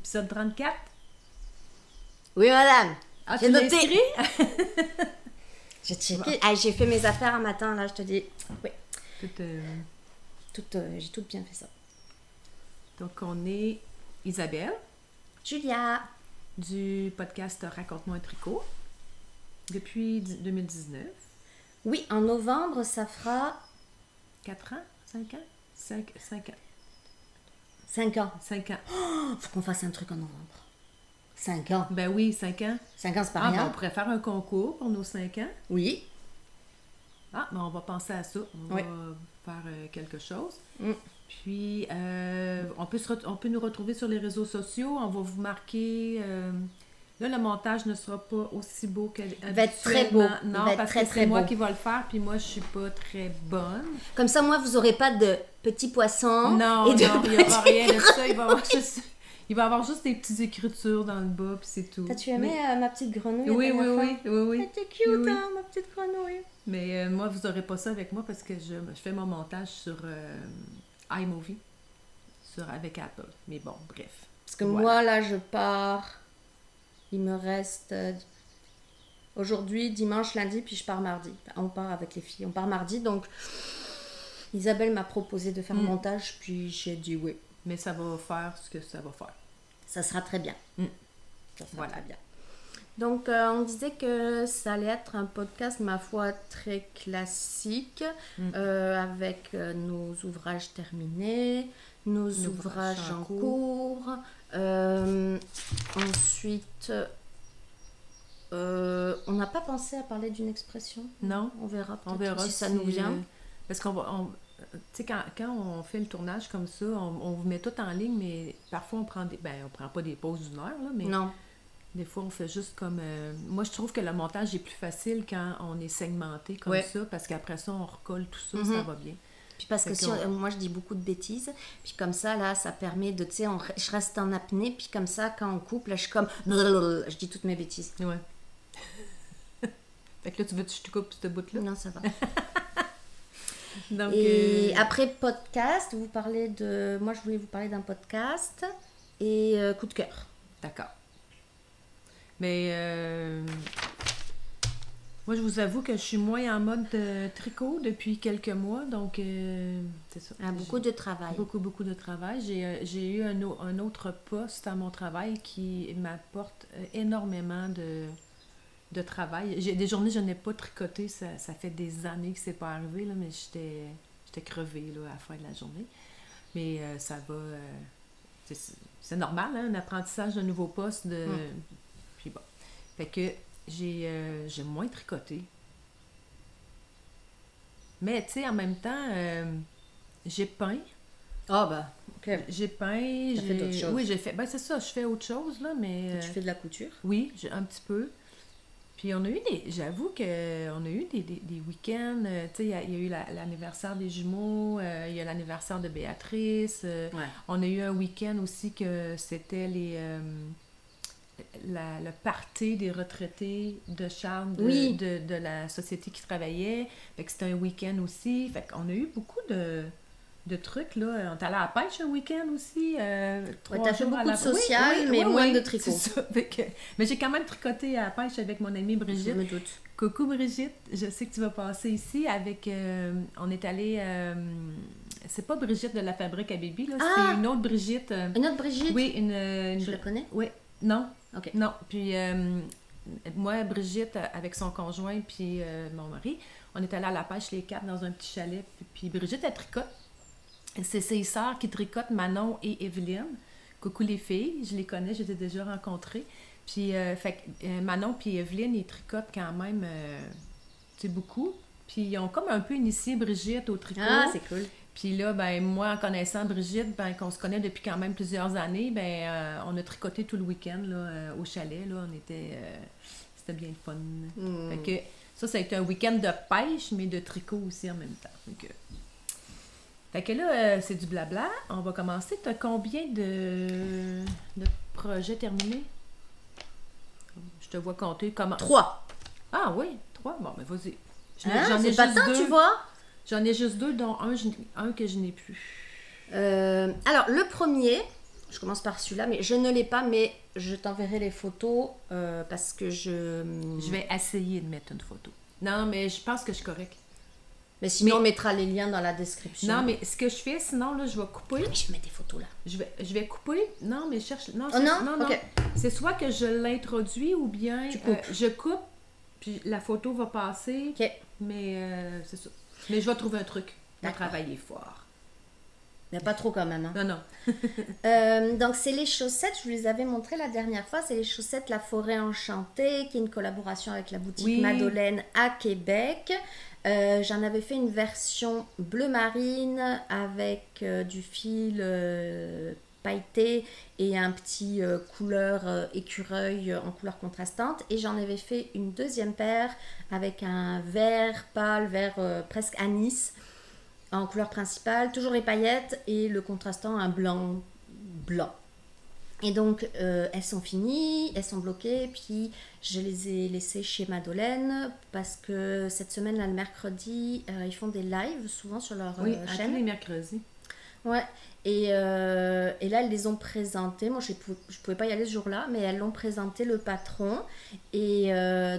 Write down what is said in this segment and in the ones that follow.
épisode 34. Oui, madame. Ah, J'ai tu l'as noté. inscrit? J'ai checké. Ah, j'ai fait mes affaires un matin, là, je te dis. Oui. J'ai tout bien fait ça. Donc, on est Isabelle Julia. du podcast Raconte-moi un tricot depuis 2019. Oui, en novembre, ça fera 4 ans? 5 ans? 5 ans. 5 ans. 5 ans. Oh, faut qu'on fasse un truc en novembre. 5 ans. Ben oui, 5 ans. 5 ans, c'est pas Ah, ben, rien. on pourrait faire un concours pour nos 5 ans. Oui. Ah, ben on va penser à ça. On Oui. va faire quelque chose. Mm. Puis, on peut nous retrouver sur les réseaux sociaux. On va vous marquer... là, le montage ne sera pas aussi beau Il va être très beau. Non, Il va être parce très, que très c'est moi beau. qui va le faire, puis moi, je suis pas très bonne. Comme ça, moi, vous n'aurez pas de petits poissons. Non, et de non, il n'y aura petits- rien de ça. Il va y avoir juste des petites écritures dans le bas, puis c'est tout. T'as-tu aimé ma petite grenouille? Oui, la oui, dernière oui, fois? oui, oui. Elle était cute, Oui, oui. hein, ma petite grenouille. Mais moi, vous n'aurez pas ça avec moi parce que je fais mon montage sur iMovie avec Apple. Mais bon, bref. Parce que Voilà. moi, là, je pars. Il me reste aujourd'hui, dimanche, lundi, puis je pars mardi. Enfin, on part avec les filles. On part mardi, donc Isabelle m'a proposé de faire le montage, puis j'ai dit oui. Mais ça va faire ce que ça va faire. Ça sera très bien. Mm. Ça sera Voilà. très bien. Donc, on disait que ça allait être un podcast, ma foi, très classique, avec nos ouvrages terminés, nos ouvrages en cours. Ensuite, on n'a pas pensé à parler d'une expression. Non, On verra on peut-être verra si ça nous vient. parce qu'on va... tu sais, quand on fait le tournage comme ça, on vous met tout en ligne, mais parfois on prend on prend pas des pauses d'une heure, là, mais Non. des fois on fait juste comme... moi, je trouve que le montage est plus facile quand on est segmenté comme Ouais. ça, parce qu'après ça, on recolle tout ça, Mhm. ça va bien. Puis parce que Fait si qu'on- moi je dis beaucoup de bêtises, puis comme ça là ça permet de, tu sais, je reste en apnée, puis comme ça quand on coupe là je suis comme, je dis toutes mes bêtises. Ouais. Fait que là, tu veux que je te coupe ce bout-là? Non, ça va. Donc, Et après podcast, vous parlez de, moi je voulais vous parler d'un podcast et coup de cœur. D'accord. Mais moi, je vous avoue que je suis moins en mode tricot depuis quelques mois, donc c'est ça. Beaucoup de travail. Beaucoup, beaucoup de travail. J'ai eu un autre poste à mon travail qui m'apporte énormément de travail. J'ai des journées, je n'ai pas tricoté. Ça fait des années que c'est pas arrivé, là, mais j'étais crevée là, à la fin de la journée. Mais ça va... c'est normal, hein, un apprentissage d'un nouveau poste. Puis bon. Fait que j'ai moins tricoté. Mais, tu sais, en même temps, j'ai peint. Ah bah, ok. J'ai peint. T'as fait d'autres choses. Oui, j'ai fait... Ben, c'est ça, je fais autre chose, là, mais... Tu fais de la couture? Oui, un petit peu. Puis on a eu j'avoue qu'on a eu des week-ends, tu sais, il y a eu l'anniversaire des jumeaux, il y a l'anniversaire de Béatrice, Ouais. on a eu un week-end aussi que c'était le party des retraités de Charles Oui. de la société qui travaillait, fait que c'était un week-end aussi, fait qu'on a eu beaucoup de trucs, là. On est allé à la pêche un week-end aussi. t'as fait beaucoup de social, mais moins de tricot. C'est ça. Mais j'ai quand même tricoté à la pêche avec mon amie Je Brigitte. me doute. Coucou Brigitte, je sais que tu vas passer ici avec... on est allé... c'est pas Brigitte de la fabrique à Baby, là. Ah! C'est une autre Brigitte. Une autre Brigitte? Oui, Je la connais? Oui, non. Ok. Non, puis moi, Brigitte, avec son conjoint, puis mon mari, on est allé à la pêche les quatre dans un petit chalet. Puis Brigitte, elle tricote. C'est ses sœurs qui tricotent, Manon et Evelyne. Coucou les filles, je les connais, je les ai déjà rencontrées. Puis, Manon puis Evelyne, ils tricotent quand même, tu sais, beaucoup. Puis, ils ont comme un peu initié Brigitte au tricot. Ah, c'est cool. Puis là, ben moi, en connaissant Brigitte, ben qu'on se connaît depuis quand même plusieurs années, ben on a tricoté tout le week-end là, au chalet. Là, c'était bien le fun. Fait que ça a été un week-end de pêche, mais de tricot aussi en même temps. Fait que là, c'est du blabla. On va commencer. Tu as combien de projets terminés? Je te vois compter. Comment? 3. Ah oui, 3. Bon, mais vas-y. C'est pas tant, tu vois? J'en ai juste 2, dont un que je n'ai plus. Alors, le premier, Je commence par celui-là, mais je ne l'ai pas, mais je t'enverrai les photos parce que Je vais essayer de mettre une photo. Non, mais je pense que je suis correcte. Mais sinon, on mettra les liens dans la description. Non, mais ce que je fais, sinon, là, je vais couper. Ah, mais je vais mettre des photos là. Je vais couper. Non, mais je cherche. Non, Oh non? Ok. C'est soit que je l'introduis ou bien Tu coupes. je coupe, puis la photo va passer. Ok. Mais c'est ça. Mais je vais trouver un truc. Je vais D'accord. travailler fort. Mais pas trop quand même. Hein. Non, non. Donc, c'est les chaussettes, je vous les avais montrées la dernière fois. C'est les chaussettes La Forêt Enchantée, qui est une collaboration avec la boutique Oui. Madeleine à Québec. J'en avais fait une version bleu marine avec du fil pailleté et un petit couleur écureuil en couleur contrastante. Et j'en avais fait une deuxième paire avec un vert pâle, vert presque anis en couleur principale, toujours les paillettes et le contrastant un blanc. Et donc elles sont finies, elles sont bloquées, puis je les ai laissées chez Madeleine parce que cette semaine, là, le mercredi, ils font des lives souvent sur leur Oui, à chaîne. tous les mercredis. Ouais. Et là, elles les ont présentées. Moi, je pouvais pas y aller ce jour-là, mais elles l'ont présenté le patron. Et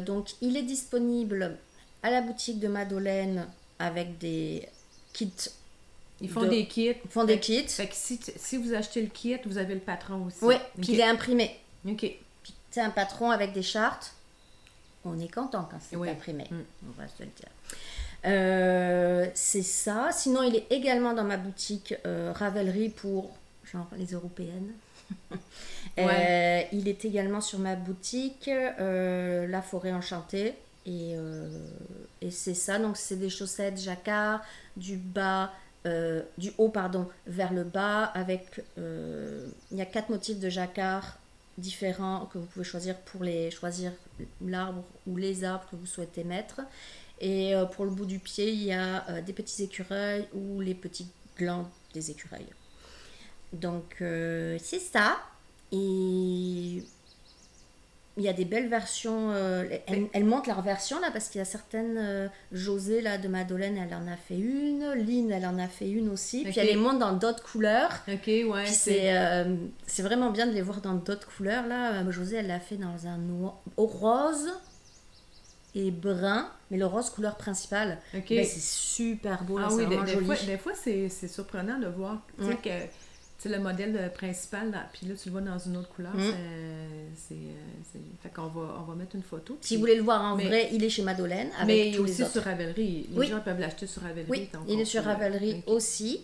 donc, il est disponible à la boutique de Madeleine avec des kits. Ils font des kits. Ils font des kits. Fait que si vous achetez le kit, vous avez le patron aussi. Oui, Ok. puis il est imprimé. OK. C'est un patron avec des chartes. On est content quand c'est Oui. imprimé. Mm. On va se le dire. C'est ça. Sinon, il est également dans ma boutique Ravelry pour genre les européennes. Ouais. Il est également sur ma boutique La Forêt Enchantée. Et c'est ça. Donc, c'est des chaussettes jacquard, du haut vers le bas. Avec, il y a 4 motifs de jacquard différents que vous pouvez choisir pour choisir l'arbre ou les arbres que vous souhaitez mettre. Et pour le bout du pied, il y a des petits écureuils ou les petits glands des écureuils. Donc c'est ça. Et il y a des belles versions. Elles montent leur version là parce qu'il y a certaines. José là de Madeleine, elle en a fait une. Lynn, elle en a fait une aussi. Ok. Puis elle les monte dans d'autres couleurs. OK, ouais. Puis c'est vraiment bien de les voir dans d'autres couleurs là. José, elle l'a fait dans un noir, au rose et brun, mais le rose couleur principale. OK. Ben, c'est super beau, là, Ah c'est oui, vraiment joli. des fois c'est surprenant de voir tu sais, que tu sais, le modèle principal, puis là, tu le vois dans une autre couleur. Fait qu'on on va mettre une photo. Si vous voulez le voir en vrai, il est chez Madeleine avec mais tous les aussi autres. sur Ravelry. Les Oui. gens peuvent l'acheter sur Ravelry. Oui, donc il on est sur peut- Ravelry OK. aussi.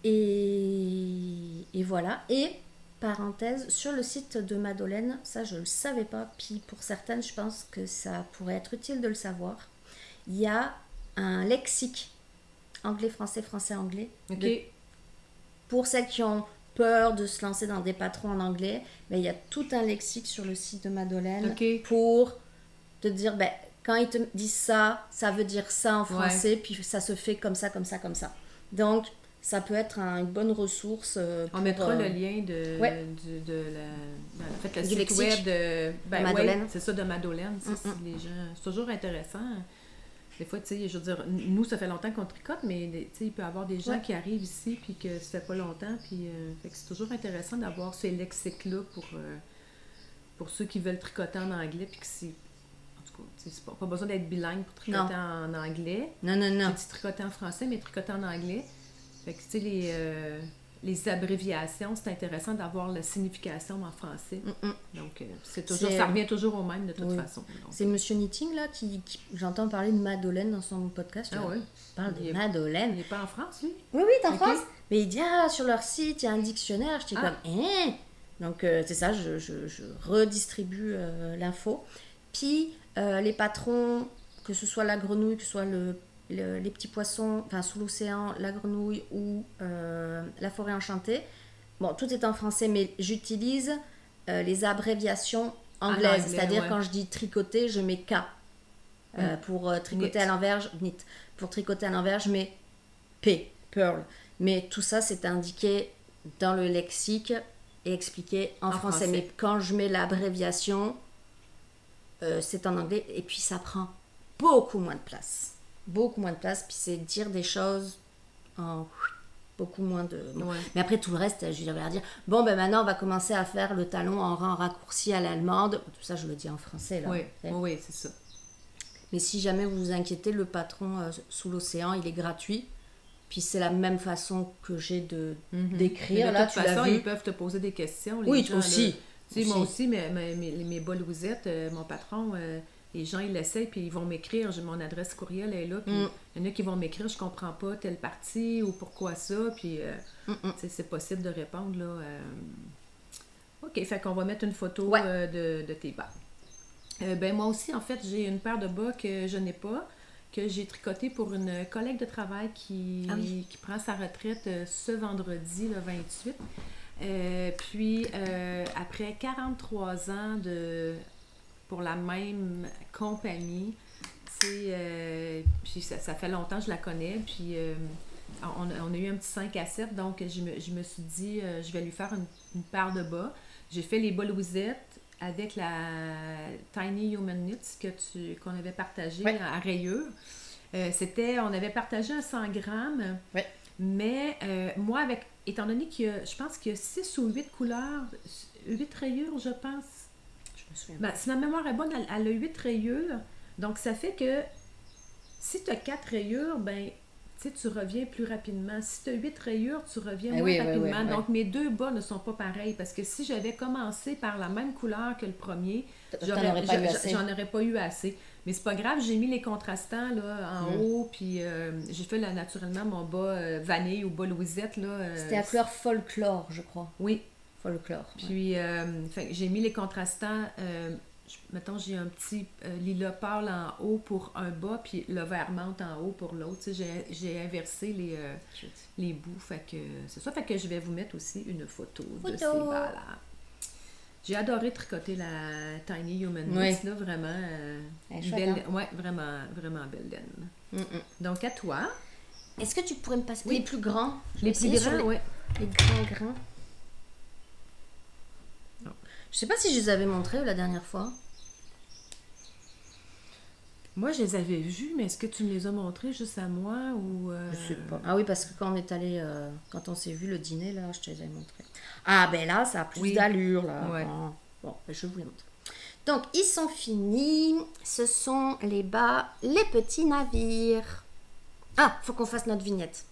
Et voilà. Et parenthèse, sur le site de Madeleine, ça je ne le savais pas, puis pour certaines, je pense que ça pourrait être utile de le savoir. Il y a un lexique anglais-français, français-anglais. OK. Pour celles qui ont peur de se lancer dans des patrons en anglais, ben, il y a tout un lexique sur le site de Madeleine OK. pour te dire, ben, quand ils te disent ça, ça veut dire ça en français, puis ça se fait comme ça, comme ça, comme ça. Donc, ça peut être une bonne ressource. On mettra le lien de le Du site lexique web de Madeleine. ouais, c'est ça, de Madeleine. Ça, si les gens, c'est toujours intéressant. Des fois, tu sais, je veux dire, nous, ça fait longtemps qu'on tricote, mais tu sais, il peut y avoir des gens qui arrivent ici puis que ça fait pas longtemps. Puis, fait que c'est toujours intéressant d'avoir ces lexiques-là pour ceux qui veulent tricoter en anglais. Puis que en tout cas, c'est pas besoin d'être bilingue pour tricoter en anglais. Non. Tu tricoter en français, mais tricoter en anglais. Fait que, tu sais, les abréviations, c'est intéressant d'avoir la signification en français. Donc, ça revient toujours au même de toute façon. Donc, c'est Monsieur Knitting, là, qui j'entends parler de Madeleine dans son podcast. Ah oui? Il parle de Madeleine. Il n'est pas en France, lui? Oui, il est en France. Mais il dit, sur leur site, il y a un dictionnaire. J'étais comme, Donc, c'est ça, je redistribue l'info. Puis, les patrons, que ce soit la grenouille, que ce soit les petits poissons, enfin sous l'océan, la grenouille ou la forêt enchantée. Bon, tout est en français, mais j'utilise les abréviations anglaises. C'est-à-dire quand je dis tricoter, je mets K. Pour tricoter à l'envers, knit. Pour tricoter à l'envers, je mets P, pearl. Mais tout ça, c'est indiqué dans le lexique et expliqué en français. Mais quand je mets l'abréviation, c'est en anglais. Et puis, ça prend beaucoup moins de place. Beaucoup moins de place, puis c'est dire des choses en beaucoup moins de... Bon. Ouais. Mais après, tout le reste, je vais leur dire, bon, ben maintenant, on va commencer à faire le talon en rang raccourci à l'allemande. Tout ça, je le dis en français, là. Oui, oui, c'est ça. Mais si jamais vous vous inquiétez, le patron sous l'océan, il est gratuit. Puis c'est la même façon que j'ai d'écrire. Mais là, de toute tu l'as façon, vu. ils peuvent te poser des questions. Oui, gens, aussi. Là. Tu sais, moi aussi, mes Bolousettes, mon patron, les gens, ils l'essayent, puis ils vont m'écrire. Mon adresse courriel est là, puis il y en a qui vont m'écrire, je comprends pas telle partie ou pourquoi ça, puis c'est possible de répondre, là. OK, fait qu'on va mettre une photo de tes bas. Ben moi aussi, en fait, j'ai une paire de bas que je n'ai pas, que j'ai tricoté pour une collègue de travail qui prend sa retraite ce vendredi, le 28. Puis, après 43 ans pour la même compagnie, puis ça fait longtemps que je la connais, puis on a eu un petit 5 à 7, donc je me suis dit, je vais lui faire une paire de bas. J'ai fait les bas Louisettes avec la Tiny Human Knits qu'on avait partagé à rayures. On avait partagé un 100 grammes, mais moi, étant donné je pense qu'il y a 6 ou 8 couleurs, 8 rayures, je pense. Je me souviens. Ben, si ma mémoire est bonne, elle a 8 rayures. Donc, ça fait que si tu as 4 rayures, ben, tu reviens plus rapidement. Si tu as 8 rayures, tu reviens moins rapidement. Donc, mes deux bas ne sont pas pareils. Parce que si j'avais commencé par la même couleur que le premier, j'en aurais pas eu assez. Mais c'est pas grave, j'ai mis les contrastants là, en haut, puis j'ai fait naturellement mon bas vanille ou bas Louisette. C'était à couleur folklore, je crois. Oui. Folklore. Puis j'ai mis les contrastants. Mettons, j'ai un petit lilas pâle en haut pour un bas, puis le vert menthe en haut pour l'autre. J'ai inversé les bouts. Fait que c'est ça. Fait que je vais vous mettre aussi une photo. De ces bas-là. J'ai adoré tricoter la Tiny Human Knits, là, vraiment. Belle, ouais, vraiment, vraiment belle laine. Donc, à toi. Est-ce que tu pourrais me passer les plus grands? Les plus grands, oui. Les grands grains. Non. Je sais pas si je les avais montrés la dernière fois. Moi, je les avais vus, mais est-ce que tu me les as montrés juste à moi ou... Je sais pas. Ah oui, parce que quand on est allé, quand on s'est vu le dîner, là, je te les avais montrés. Ah ben là, ça a plus d'allure, là. Ouais. Bon, ben, je vous les montre. Donc, ils sont finis. Ce sont les bas, les petits navires. Ah, faut qu'on fasse notre vignette.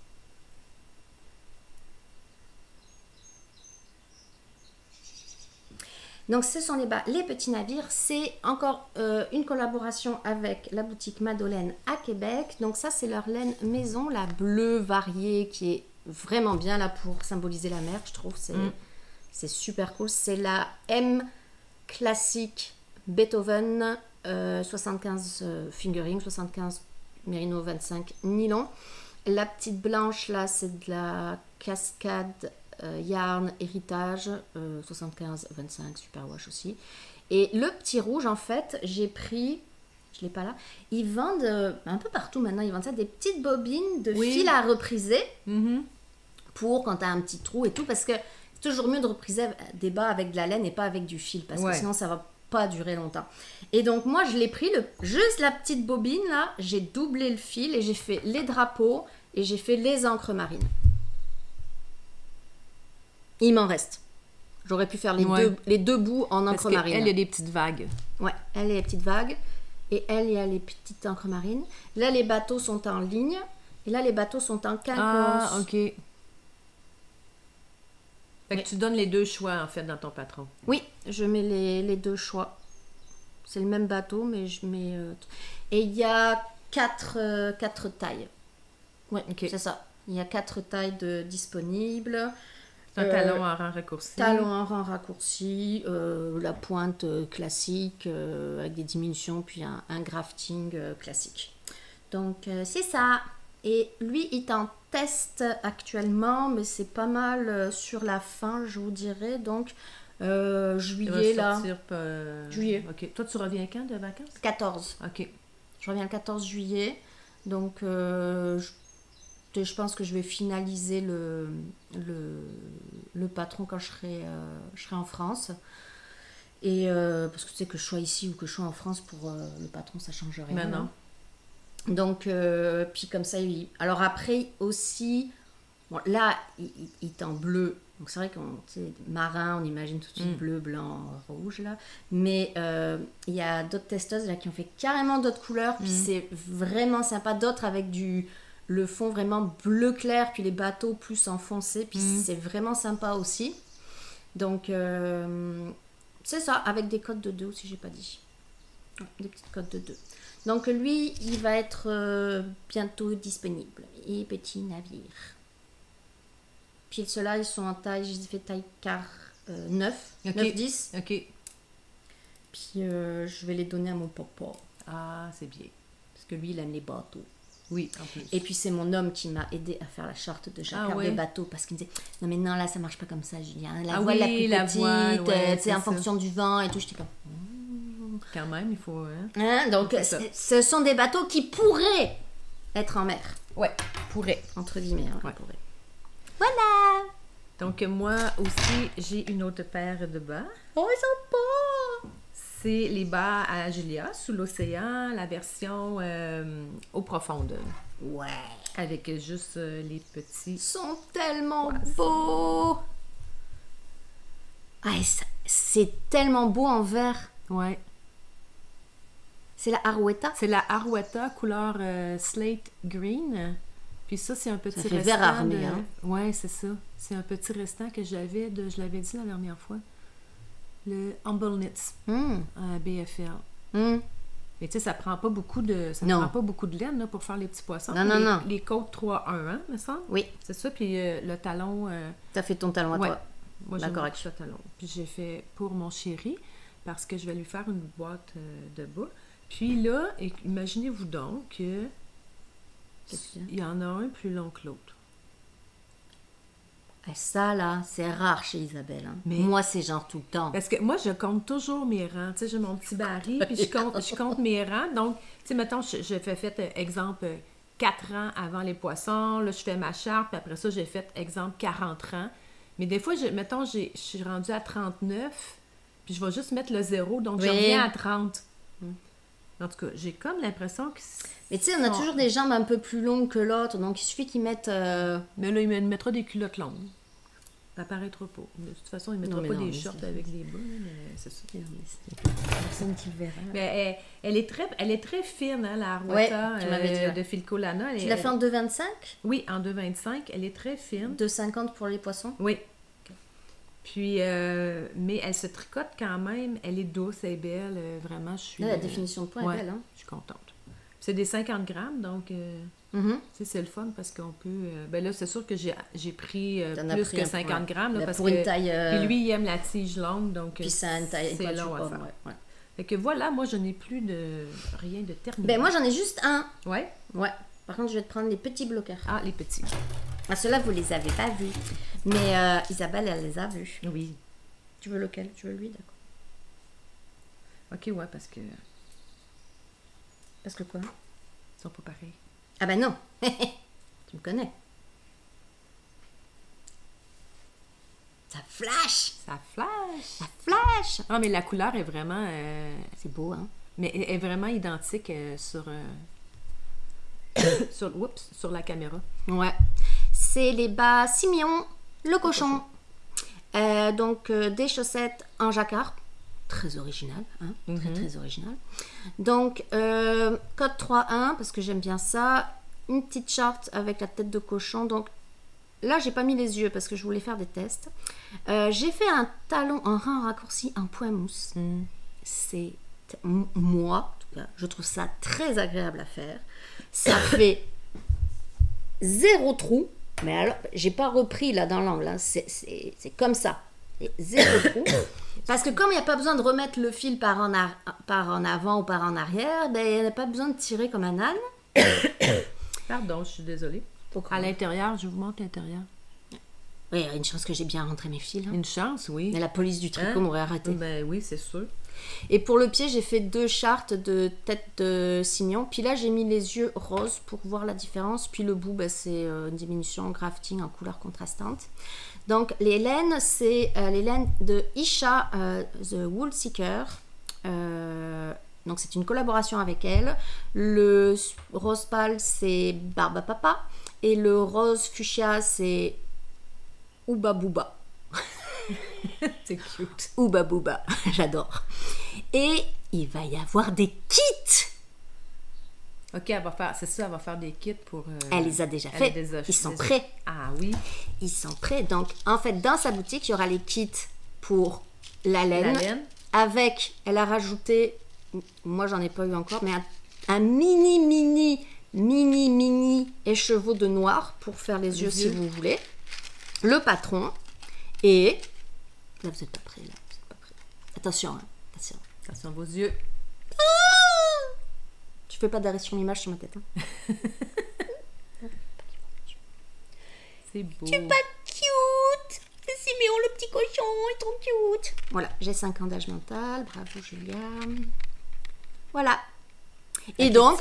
Donc, ce sont les bas, les petits navires. C'est encore une collaboration avec la boutique Madeleine à Québec. Donc, ça, c'est leur laine maison, la bleue variée, qui est vraiment bien là pour symboliser la mer. Je trouve c'est super cool. C'est la M classique Beethoven 75 fingering, 75 mérino, 25 nylon. La petite blanche, là, c'est de la cascade yarn héritage 75-25 superwash aussi. Et le petit rouge, en fait, j'ai pris, je l'ai pas là, ils vendent un peu partout maintenant, ils vendent ça, des petites bobines de fil à repriser pour quand tu as un petit trou et tout, parce que c'est toujours mieux de repriser des bas avec de la laine et pas avec du fil, parce que sinon ça va pas durer longtemps. Et donc moi je l'ai pris, juste la petite bobine là, j'ai doublé le fil et j'ai fait les drapeaux et j'ai fait les encres marines. Il m'en reste. J'aurais pu faire les deux bouts en encre marine. Elle, il y a des petites vagues. Ouais, elle, il y a les petites vagues. Et elle, il y a les petites encres marines. Là, les bateaux sont en ligne. Et là, les bateaux sont en quinconce. Ah, ok. Fait que tu donnes les deux choix, en fait, dans ton patron. Oui, je mets les deux choix. C'est le même bateau, mais je mets... Et il y a quatre tailles. Ouais, c'est ça. Il y a 4 tailles disponibles. Un talon en rang raccourci. Talon en rang raccourci, la pointe classique avec des diminutions, puis un grafting classique. Donc c'est ça. Et lui, il est en test actuellement, mais c'est pas mal sur la fin, je vous dirais. Donc juillet là. Juillet. Ok. Toi, tu reviens quand de vacances? 14. Ok. Je reviens le 14 juillet. Donc je pense que je vais finaliser le patron quand je serai en France. Et parce que tu sais que je sois ici ou que je sois en France, pour le patron, ça change rien. Mais non. Donc, puis comme ça, alors après aussi, Bon, là, il est en bleu. Donc, c'est vrai qu'on, tu sais, marin, on imagine tout de suite bleu, blanc, rouge, là. Mais il y a d'autres testeuses, là, qui ont fait carrément d'autres couleurs. Puis c'est vraiment sympa. D'autres avec le fond vraiment bleu clair, puis les bateaux plus enfoncés. Puis c'est vraiment sympa aussi. Donc, c'est ça, avec des codes de 2 aussi, j'ai pas dit. Ouais, des petites codes de 2. Donc, lui, il va être bientôt disponible. Et petit navire. Puis ceux-là, ils sont en taille, je les ai fait taille 9, Okay. 9-10. OK. Puis je vais les donner à mon papa. Ah, c'est bien. Parce que lui, il aime les bateaux. Oui, en plus. Et puis c'est mon homme qui m'a aidé à faire la charte de jacquard ouais. de bateau. Parce qu'il me disait, non mais non, là, ça marche pas comme ça, Julien. La Ah voile oui, la plus la petite, voile, ouais, tu sais, c'est en ça. fonction du vent et tout. J'étais comme... Quand même, il faut... Hein? Hein, donc, C'est ça. ce sont des bateaux qui pourraient être en mer. Ouais, pourrait. Entre guillemets, hein, Ouais. pourraient. Voilà. Donc, moi aussi, j'ai une autre paire de bas. Oh, ils sont beaux. C'est les bas à Julia, sous l'océan, la version eau profonde. Ouais. Avec juste les petits... Ils sont tellement Ouais, beaux. Ah, et c'est tellement beau en vert. Ouais. C'est la Arouetta. C'est la Arouetta couleur slate green. Puis ça, c'est un petit fait restant vert armé, de... hein. Ouais, c'est ça. C'est un petit restant que j'avais de... Je l'avais dit la dernière fois. Le Humble Knits BFL. Mais tu sais, ça prend pas beaucoup de... Ça Non. prend pas beaucoup de laine là, pour faire les petits poissons. Non, non, les, non. Les côtes 3-1, hein, me semble? Oui, C'est ça. Puis le talon... t'as fait ton talon à ouais. toi. Moi, La j'ai correction. le talon. Puis j'ai fait pour mon chéri, parce que je vais lui faire une boîte de bas. Puis là, imaginez-vous donc que Qu'est-ce qu'il y a? il y en a un plus long que l'autre. Et ça, là, c'est rare chez Isabelle. Hein. Mais- Moi, c'est genre tout le temps. Parce que moi, je compte toujours mes rangs. Tu sais, j'ai mon petit baril, puis je compte mes rangs. Donc, tu sais, mettons, je fais exemple, 4 rangs avant les poissons. Là, je fais ma charte, puis après ça, j'ai fait, exemple, 40 rangs. Mais des fois, mettons, je suis rendue à 39, puis je vais juste mettre le 0, donc je Oui. reviens à 30. En tout cas, j'ai comme l'impression que... Mais tu sais, on a toujours des jambes un peu plus longues que l'autre, donc il suffit qu'ils mettent... Mais là, il me mettra des culottes longues. Ça paraîtra pas. De toute façon, il ne mettra Non, mais pas non, des mais shorts c'est- avec des bas, mais c'est ça. Personne qui le verra. Mais elle est très fine, hein, la Arouetta Ouais, tu m'avais dit, ouais. de Philco Lana. Tu l'as fait en 2,25? Oui, en 2,25. Elle est très fine. 2,50 pour les poissons? Oui. Puis, mais elle se tricote quand même. Elle est douce, elle est belle. Vraiment, je suis... Là, la définition de point ouais, est belle. Hein? je suis contente. C'est des 50 grammes, donc... Mhm. Tu sais, c'est le fun parce qu'on peut... ben là, c'est sûr que j'ai pris T'en as plus pris que un 50 peu, grammes. Là, ouais. parce pour que, une taille... Puis lui, il aime la tige longue, donc puis c'est une taille c'est pointue long à pomme, faire. ouais. Fait que voilà, moi, je n'ai plus de rien de terminé. Ben moi, j'en ai juste un. Ouais. Ouais. Par contre, je vais te prendre les petits bloqueurs. Ah, les petits. Ah, ceux-là, vous les avez pas vus. Mais Isabelle, elle les a vus. Oui. Tu veux lequel? Tu veux lui, d'accord. OK, ouais, parce que Parce que quoi? ils sont pas pareils. Ah ben non. Tu me connais. Ça flash. Ça flash! Ça flash. Ah, mais la couleur est vraiment... C'est beau, hein? mais elle est vraiment identique sur... sur la caméra. Ouais. C'est les bas Simeon, le cochon. Donc, des chaussettes en jacquard. Très original, hein? Très, très original. Donc, code 3-1, parce que j'aime bien ça. Une petite charte avec la tête de cochon. Donc, là, j'ai pas mis les yeux parce que je voulais faire des tests. J'ai fait un talon en rein raccourci en point mousse. C'est... Moi, en tout cas, je trouve ça très agréable à faire. Ça fait 0 trou. Mais alors, j'ai pas repris là dans l'angle. Hein. C'est comme ça. Et 0 trou. Parce que comme il n'y a pas besoin de remettre le fil par en avant ou par en arrière, ben, il n'y a pas besoin de tirer comme un âne. Pardon, je suis désolée. Pourquoi? À l'intérieur, je vous montre l'intérieur. Oui, une chance que j'ai bien rentré mes fils. Hein. Une chance, oui. Mais la police du tricot Hein? m'aurait arrêté. Ben oui, c'est sûr. Et pour le pied, j'ai fait 2 chartes de tête de Simeon. Puis là, j'ai mis les yeux roses pour voir la différence. Puis le bout, ben, c'est une diminution grafting en couleur contrastante. Donc les laines, c'est les laines de Isha The Wool Seeker. Donc c'est une collaboration avec elle. Le rose pâle, c'est Barba Papa. Et le rose fuchsia, c'est Ouba Booba. C'est cute. Ouba Booba, j'adore. Et il va y avoir des kits. Ok, elle va faire des kits pour... Elle les a déjà fait. Ils sont prêts. Ah oui. Ils sont prêts. Donc, en fait, dans sa boutique, il y aura les kits pour la laine. Avec, elle a rajouté, moi j'en ai pas eu encore, mais un mini écheveau de noir pour faire les yeux si vous voulez. Le patron. Et... Là, vous n'êtes pas prêts. Attention, hein. Attention vos yeux. Tu fais pas d'arrêt sur l'image sur ma tête. Hein. C'est beau. Tu es pas cute. C'est Siméon, le petit cochon, il est trop cute. Voilà, j'ai 5 ans d'âge mental. Bravo, Julia. Voilà. Et donc,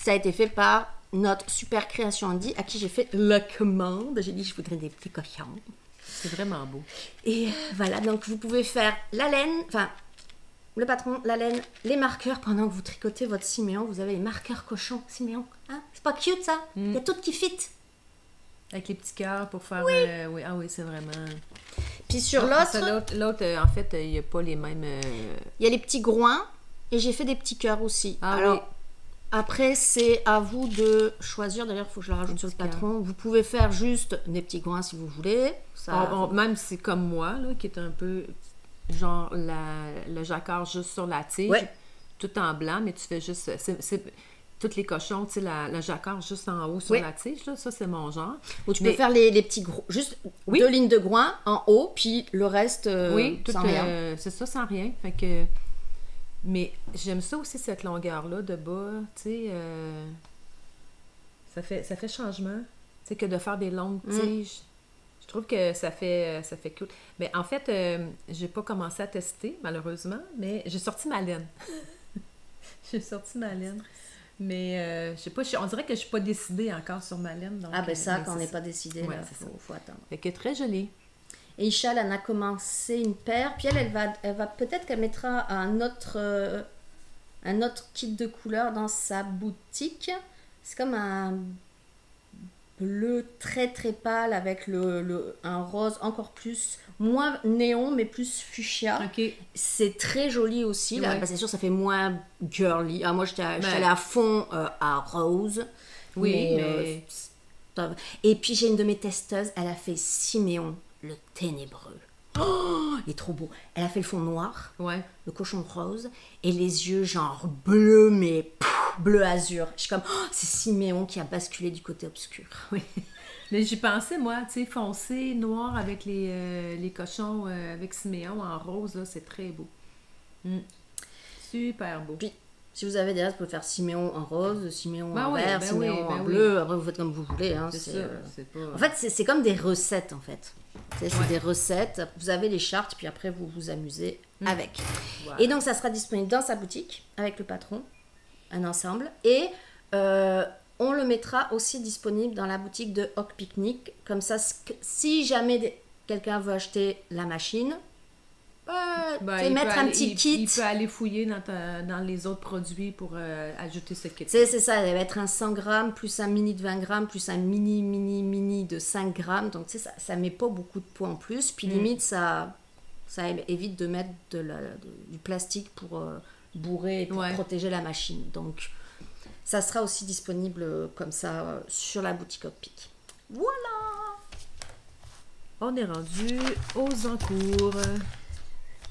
ça a été fait par notre super création Andy, à qui j'ai fait la commande. J'ai dit, je voudrais des petits cochons. C'est vraiment beau. Et voilà, donc vous pouvez faire la laine, enfin, le patron, la laine, les marqueurs pendant que vous tricotez votre Siméon. Vous avez les marqueurs cochons, Siméon. Hein? C'est pas cute, ça? Il y a tout qui fit. Avec les petits cœurs pour faire... Oui. Oui. Ah oui, c'est vraiment... Puis sur l'autre... L'autre, en fait, il n'y a pas les mêmes... Il y a les petits groins et j'ai fait des petits cœurs aussi. Ah, alors, oui. Après, c'est à vous de choisir. D'ailleurs, il faut que je le rajoute sur le patron. Vous pouvez faire juste des petits groins si vous voulez. Ça... même si c'est comme moi, là, qui est un peu genre le jacquard juste sur la tige, tout en blanc, mais tu fais juste... Tous les cochons, tu sais, la jacquard juste en haut sur la tige, là, ça, c'est mon genre. Ou tu peux faire les petits gros... Juste 2 lignes de groin en haut, puis le reste sans rien. C'est ça, sans rien. Fait que... Mais j'aime ça aussi, cette longueur-là de bas, tu sais, ça fait changement, tu sais, que de faire des longues tiges. Je trouve que ça fait cool. Mais en fait, j'ai pas commencé à tester, malheureusement, mais j'ai sorti ma laine. Mais, je sais pas, on dirait que je suis pas décidée encore sur ma laine. Donc, quand on n'est pas décidé, ouais, faut attendre. Fait que très jolie. Et Ishal en a commencé une paire, puis elle va peut-être qu'elle mettra un autre kit de couleurs dans sa boutique. C'est comme un bleu très très pâle avec un rose encore plus, moins néon mais plus fuchsia. Okay. C'est très joli aussi. Là. Ouais. C'est sûr, ça fait moins girly. Moi, j'étais allée à fond à rose. Oui, mais... Et puis, j'ai une de mes testeuses, elle a fait Siméon, le ténébreux. Oh, il est trop beau. Elle a fait le fond noir, le cochon rose, et les yeux genre bleu, mais bleu azur. Je suis comme, c'est Siméon qui a basculé du côté obscur. Oui. Mais j'y pensais, moi, tu sais, foncé, noir avec les cochons, avec Siméon en rose, là, c'est très beau. Super beau. Puis, si vous avez des restes, vous pouvez faire Siméon en rose, Siméon en vert, Siméon Siméon en bleu. Après, vous faites comme vous voulez. Hein, c'est ça. C'est pas... En fait, c'est comme des recettes, en fait. C'est des recettes. Vous avez les chartes, puis après, vous vous amusez avec. Voilà. Et donc, ça sera disponible dans sa boutique, avec le patron, un ensemble. Et on le mettra aussi disponible dans la boutique de Hawk Picnic. Comme ça, si jamais quelqu'un veut acheter la machine... mettre un petit kit. Il peut aller fouiller dans les autres produits pour ajouter ce kit. C'est ça, elle va être un 100 grammes, plus un mini de 20 grammes, plus un mini de 5 grammes. Donc, tu sais, ça met pas beaucoup de poids en plus. Puis, limite, ça évite de mettre du plastique pour bourrer et pour protéger la machine. Donc, ça sera aussi disponible comme ça sur la boutique Hotpic. Voilà! On est rendu aux encours.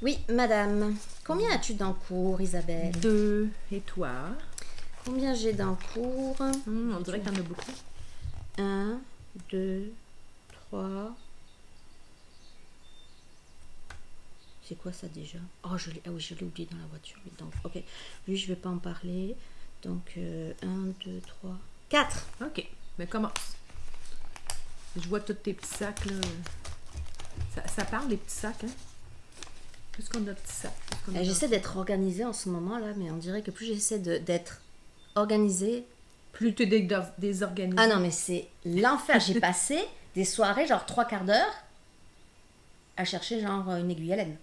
Oui, madame. Combien as-tu d'encours, Isabelle? 2. Et toi? Combien j'ai d'encours? On dirait qu'il y en a beaucoup. 1, 2, 3. C'est quoi ça déjà? Ah oui, je l'ai oublié dans la voiture. Donc, ok. Lui, je vais pas en parler. Donc, 1, 2, 3, 4. Ok, mais commence. Je vois tous tes petits sacs, là. Ça parle, les petits sacs, hein? Qu'est-ce qu'on a de petits sacs? J'essaie d'être organisée en ce moment, là, mais on dirait que plus j'essaie d'être organisée... Plus tu es désorganisée. Ah non, mais c'est l'enfer. J'ai passé des soirées, genre 3 quarts d'heure, à chercher, genre, une aiguille à laine.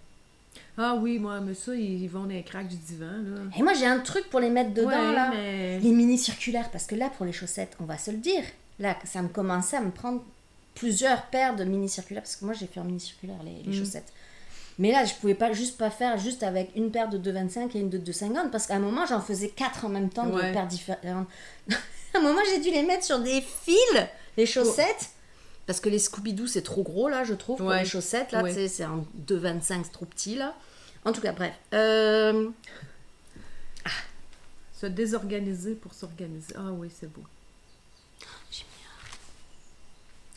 Ah oui, moi, mais ça, ils vont dans les craques du divan, là. Et moi, j'ai un truc pour les mettre dedans, là. Mais... Les mini circulaires, parce que là, pour les chaussettes, on va se le dire, là, ça me commençait à me prendre plusieurs paires de mini-circulaires, parce que moi, j'ai fait en mini-circulaire les chaussettes. Mais là, je pouvais pas faire juste avec une paire de 2,25 et une de 2,50, parce qu'à un moment, j'en faisais 4 en même temps, de paires différentes. À un moment, j'ai dû les mettre sur des fils, les chaussettes, parce que les Scooby-Doo, c'est trop gros, là, je trouve, pour les chaussettes. Là, c'est en 2,25, c'est trop petit, là. En tout cas, bref. Se désorganiser pour s'organiser. Ah oui, c'est beau. J'ai mis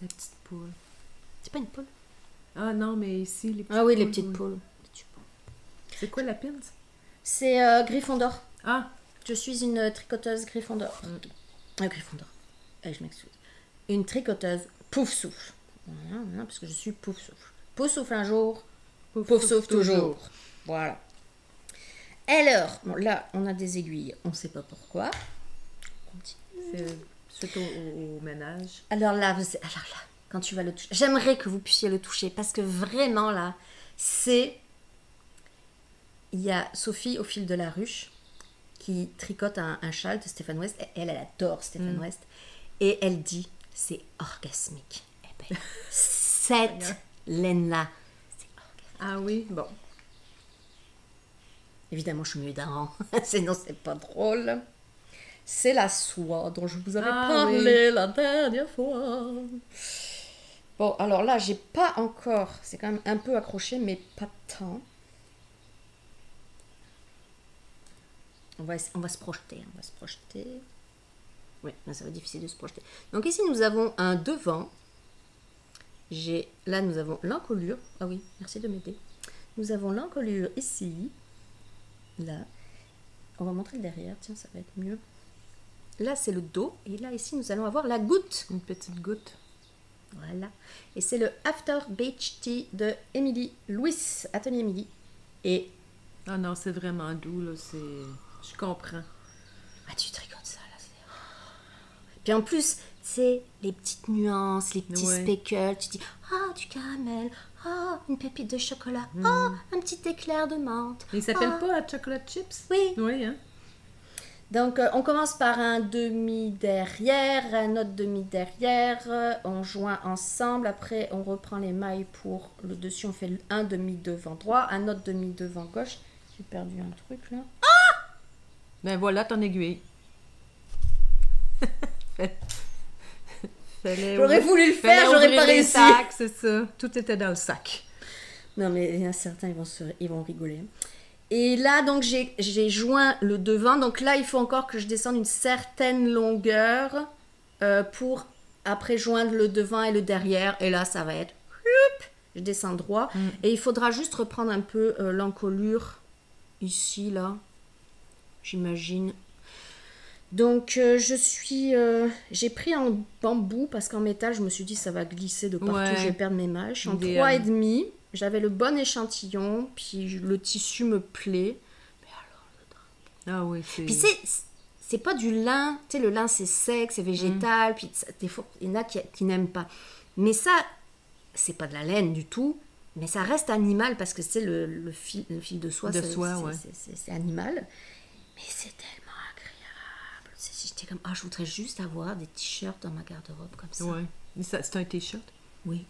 La petite poule. C'est pas une poule? Ah non, mais ici, les petites Ah oui, poules, les petites poules. C'est quoi la pins? C'est Gryffondor. Ah! Je suis une tricoteuse Gryffondor. Gryffondor. Je m'excuse. Une tricoteuse pouf souffle. Voilà, parce que je suis pouf souffle. Pouf souffle un jour, pouf souffle toujours. Voilà. Alors, bon, là, on a des aiguilles. On ne sait pas pourquoi. C'est suite au ménage. Alors là, quand tu vas le toucher, j'aimerais que vous puissiez le toucher, parce que vraiment, là, c'est... Il y a Sophie au fil de la ruche qui tricote un châle de Stéphane West. Elle adore Stéphane West. Et elle dit, c'est orgasmique. Eh ben, cette laine-là, c'est orgasmique. Ah oui, bon. Évidemment, je suis mieux d'un. Sinon, c'est pas drôle. C'est la soie dont je vous avais parlé la dernière fois. Bon, alors là, j'ai pas encore... C'est quand même un peu accroché, mais pas tant. On va se projeter. Oui, ça va être difficile de se projeter. Donc ici, nous avons un devant. Là, nous avons l'encolure. Ah oui, merci de m'aider. Nous avons l'encolure ici. Là. On va montrer le derrière. Tiens, ça va être mieux. Là, c'est le dos. Et là, ici, nous allons avoir la goutte. Une petite goutte. Voilà. Et c'est le After Beach Tea de Émilie Louis, Atelier Émilie. Et... Ah non, c'est vraiment doux, là. Je comprends. Ah, tu tricotes ça, là. Puis en plus, c'est les petites nuances, les petits speckles. Tu dis, ah, du caramel. Ah, une pépite de chocolat. Ah, un petit éclair de menthe. Il s'appelle pas la chocolate chips? Oui. Oui, hein? Donc, on commence par un demi-derrière, un autre demi-derrière. On joint ensemble. Après, on reprend les mailles pour le dessus. On fait un demi-devant droit, un autre demi-devant gauche. J'ai perdu un truc, là. Ben voilà ton aiguille. J'aurais voulu le faire, j'aurais pas réussi. C'est ça. Tout était dans le sac. Non, mais il y en a certains, ils vont rigoler. Et là, donc, j'ai joint le devant. Donc là, il faut encore que je descende une certaine longueur pour après joindre le devant et le derrière. Et là, ça va être... Je descends droit. Et il faudra juste reprendre un peu l'encolure ici, là. J'imagine. Donc, j'ai pris en bambou parce qu'en métal, je me suis dit ça va glisser de partout, je vais perdre mes mailles. Je suis en 3,5. J'avais le bon échantillon, puis le tissu me plaît. Mais alors, ah oui, c'est... Puis c'est pas du lin. Tu sais, le lin, c'est sec, c'est végétal. Puis des fois, il y en a qui n'aiment pas. Mais ça, c'est pas de la laine du tout. Mais ça reste animal parce que c'est le fil de soie. C'est animal. Mais c'est tellement agréable. J'étais comme, je voudrais juste avoir des t-shirts dans ma garde-robe comme ça. Ouais. C'est un t-shirt? Oui.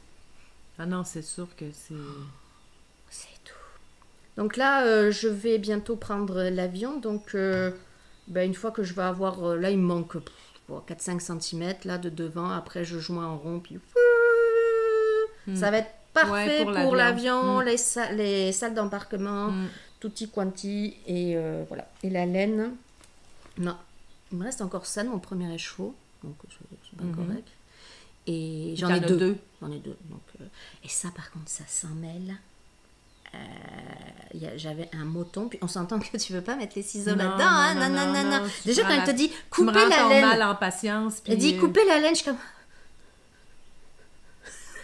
Ah non, c'est sûr que c'est... C'est tout. Donc là, je vais bientôt prendre l'avion. Donc, une fois que je vais avoir... là, il me manque 4-5 cm là, de devant. Après, je joins en rond. Puis... Ça va être parfait pour l'avion, les salles d'embarquement, tutti quanti. Et voilà. Et la laine... Non. Il me reste encore ça de mon premier écheveau. Donc, c'est pas correct. Et j'en ai deux. J'en ai deux. Donc, et ça, par contre, ça s'en mêle. J'avais un moton, puis on s'entend que tu veux pas mettre les ciseaux là-dedans. Non. Déjà, quand elle te dit couper la laine. Mal en patience. Puis... Elle dit couper la laine, je suis comme.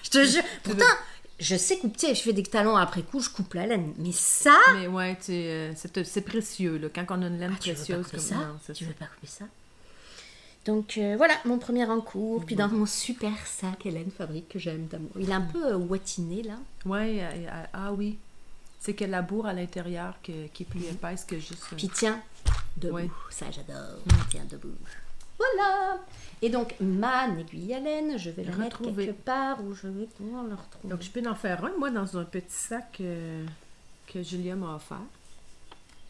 Je te jure. Pourtant, je sais couper. Je fais des talons après coup, je coupe la laine. Mais ça. Mais ouais, c'est précieux, là. Quand on a une laine précieuse comme ça. Tu veux pas couper ça? Donc voilà, mon premier en cours. Puis dans mon super sac Hélène Fabrique que j'aime d'amour. Il est un peu ouatiné là. Ouais, oui. C'est que la bourre à l'intérieur qui est plus épaisse que juste... Puis tiens, debout. Ouais. Ça j'adore. Tiens, debout. Voilà. Et donc, ma aiguille à laine, je vais la mettre Retrouver. quelque part où je vais pouvoir la retrouver. Donc, je peux en faire un, moi, dans un petit sac que Julia m'a offert.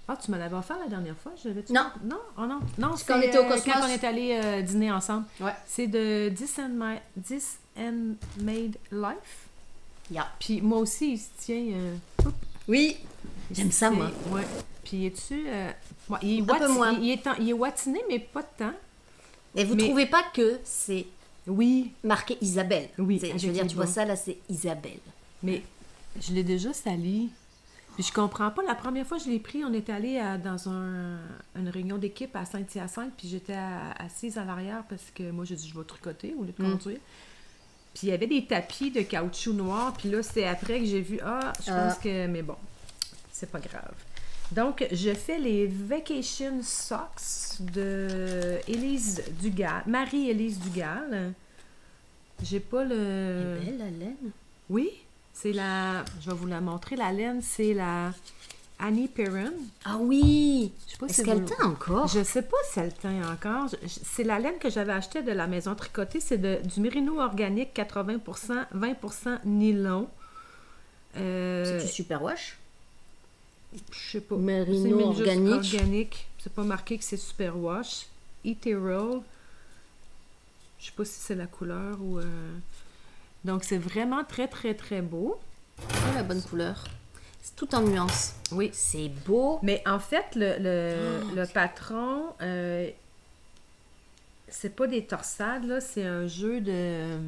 Ah, tu me l'avais offert la dernière fois? Non. Non? Oh non. Non, quand on était au Cosmos. quand on est allé dîner ensemble. Ouais. C'est de This and Made Life. Yeah. Puis moi aussi, il se tient... Oui, il j'aime se ça, tient- moi. Ouais. Puis es-tu... ouais, il est Un peu moins. il est watiné, mais pas tant. Et vous Mais- trouvez pas que c'est Oui, marqué Isabelle? Oui, Je avec veux dire, les tu vois bas. ça, là, c'est Isabelle. mais je l'ai déjà sali. Puis je comprends pas. La première fois que je l'ai pris, on est allé dans une réunion d'équipe à Saint-Hyacinthe, puis j'étais assise à l'arrière parce que moi, j'ai dit, je vais tricoter au lieu de conduire. Puis il y avait des tapis de caoutchouc noir, puis là, c'est après que j'ai vu, je pense que... Mais bon, c'est pas grave. Donc, je fais les Vacation Socks de Élise Dugal, Marie-Élise Dugal. J'ai pas le... Elle est belle, la laine. Oui, c'est la... Je vais vous la montrer. La laine, c'est la Annie Perrin. Ah oui! Je sais pas Est-ce si qu'elle vous- teint encore? Je sais pas si elle teint encore. C'est la laine que j'avais achetée de la maison tricotée. C'est du mérino organique 80%, 20% nylon. C'est du superwash? Je sais pas. Mérino C'est mis juste organique. organique. C'est pas marqué que c'est superwash. Ethereal. Je sais pas si c'est la couleur ou... Donc, c'est vraiment très, très, très beau. C'est la bonne couleur. C'est tout en nuances. Oui. C'est beau. Mais en fait, le patron, c'est pas des torsades, là, c'est un jeu de...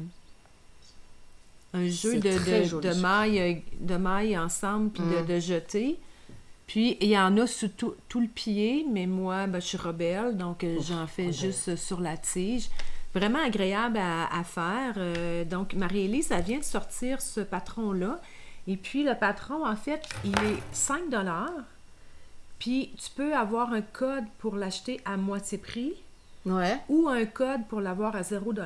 Un jeu C'est très joli. de mailles ensemble, puis de jeter. Puis, il y en a sur tout le pied, mais moi, ben, je suis rebelle, donc j'en fais juste sur la tige. Vraiment agréable à faire. Donc, Marie-Élise, elle vient de sortir ce patron-là. Et puis, le patron, en fait, il est 5 $. Puis, tu peux avoir un code pour l'acheter à moitié prix Ouais. ou un code pour l'avoir à 0 $.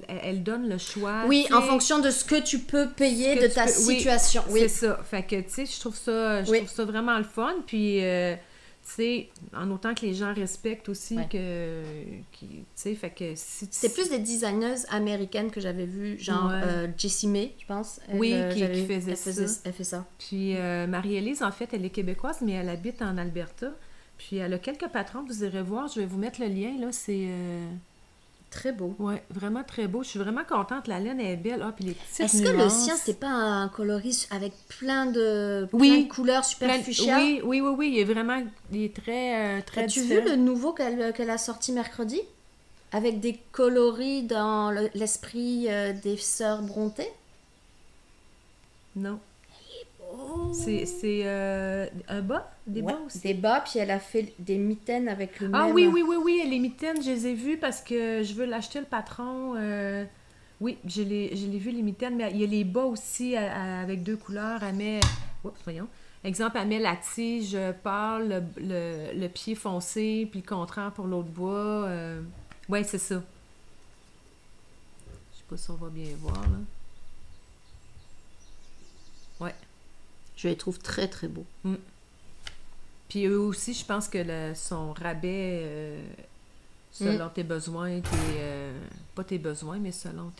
Elle donne le choix. Oui, tu en sais, fonction de ce que tu peux payer que de tu ta peux- oui, situation. Oui. C'est ça. Fait que, tu sais, je trouve ça vraiment le fun. Puis, tu sais, en autant que les gens respectent aussi Ouais. tu sais, fait que si tu... C'est plus des designers américaines que j'avais vues, genre Ouais. Jessie May, je pense. Oui, qui j'avais vu, faisait ça. Elle fait ça. Puis Marie-Élise, en fait, elle est québécoise, mais elle habite en Alberta. Puis elle a quelques patrons, vous irez voir. Je vais vous mettre le lien, là. C'est... Très beau. ouais, vraiment très beau. Je suis vraiment contente. La laine est belle. Ah, puis les petites Est-ce que le nuances. sien, c'était pas un coloris avec plein de couleurs super Plein- fuchsia? oui. Il est vraiment... Il est très, très As-tu vu différent. le nouveau qu'elle a sorti mercredi? Avec des coloris dans l'esprit des sœurs Brontë? Non. Oh. C'est un bas? Des Ouais, bas aussi? des bas, puis elle a fait des mitaines avec le Ah même... oui, les mitaines, je les ai vues parce que je veux l'acheter le patron. Oui, je l'ai vu les mitaines, mais il y a les bas aussi avec deux couleurs. Elle met, oups, voyons. Exemple, elle met la tige pâle, le pied foncé, puis le contraire pour l'autre bois. Oui, c'est ça. Je sais pas si on va bien voir, là. Ouais. Je les trouve très, très beaux. Puis eux aussi, je pense que son rabais, selon tes besoins, pas tes besoins, mais selon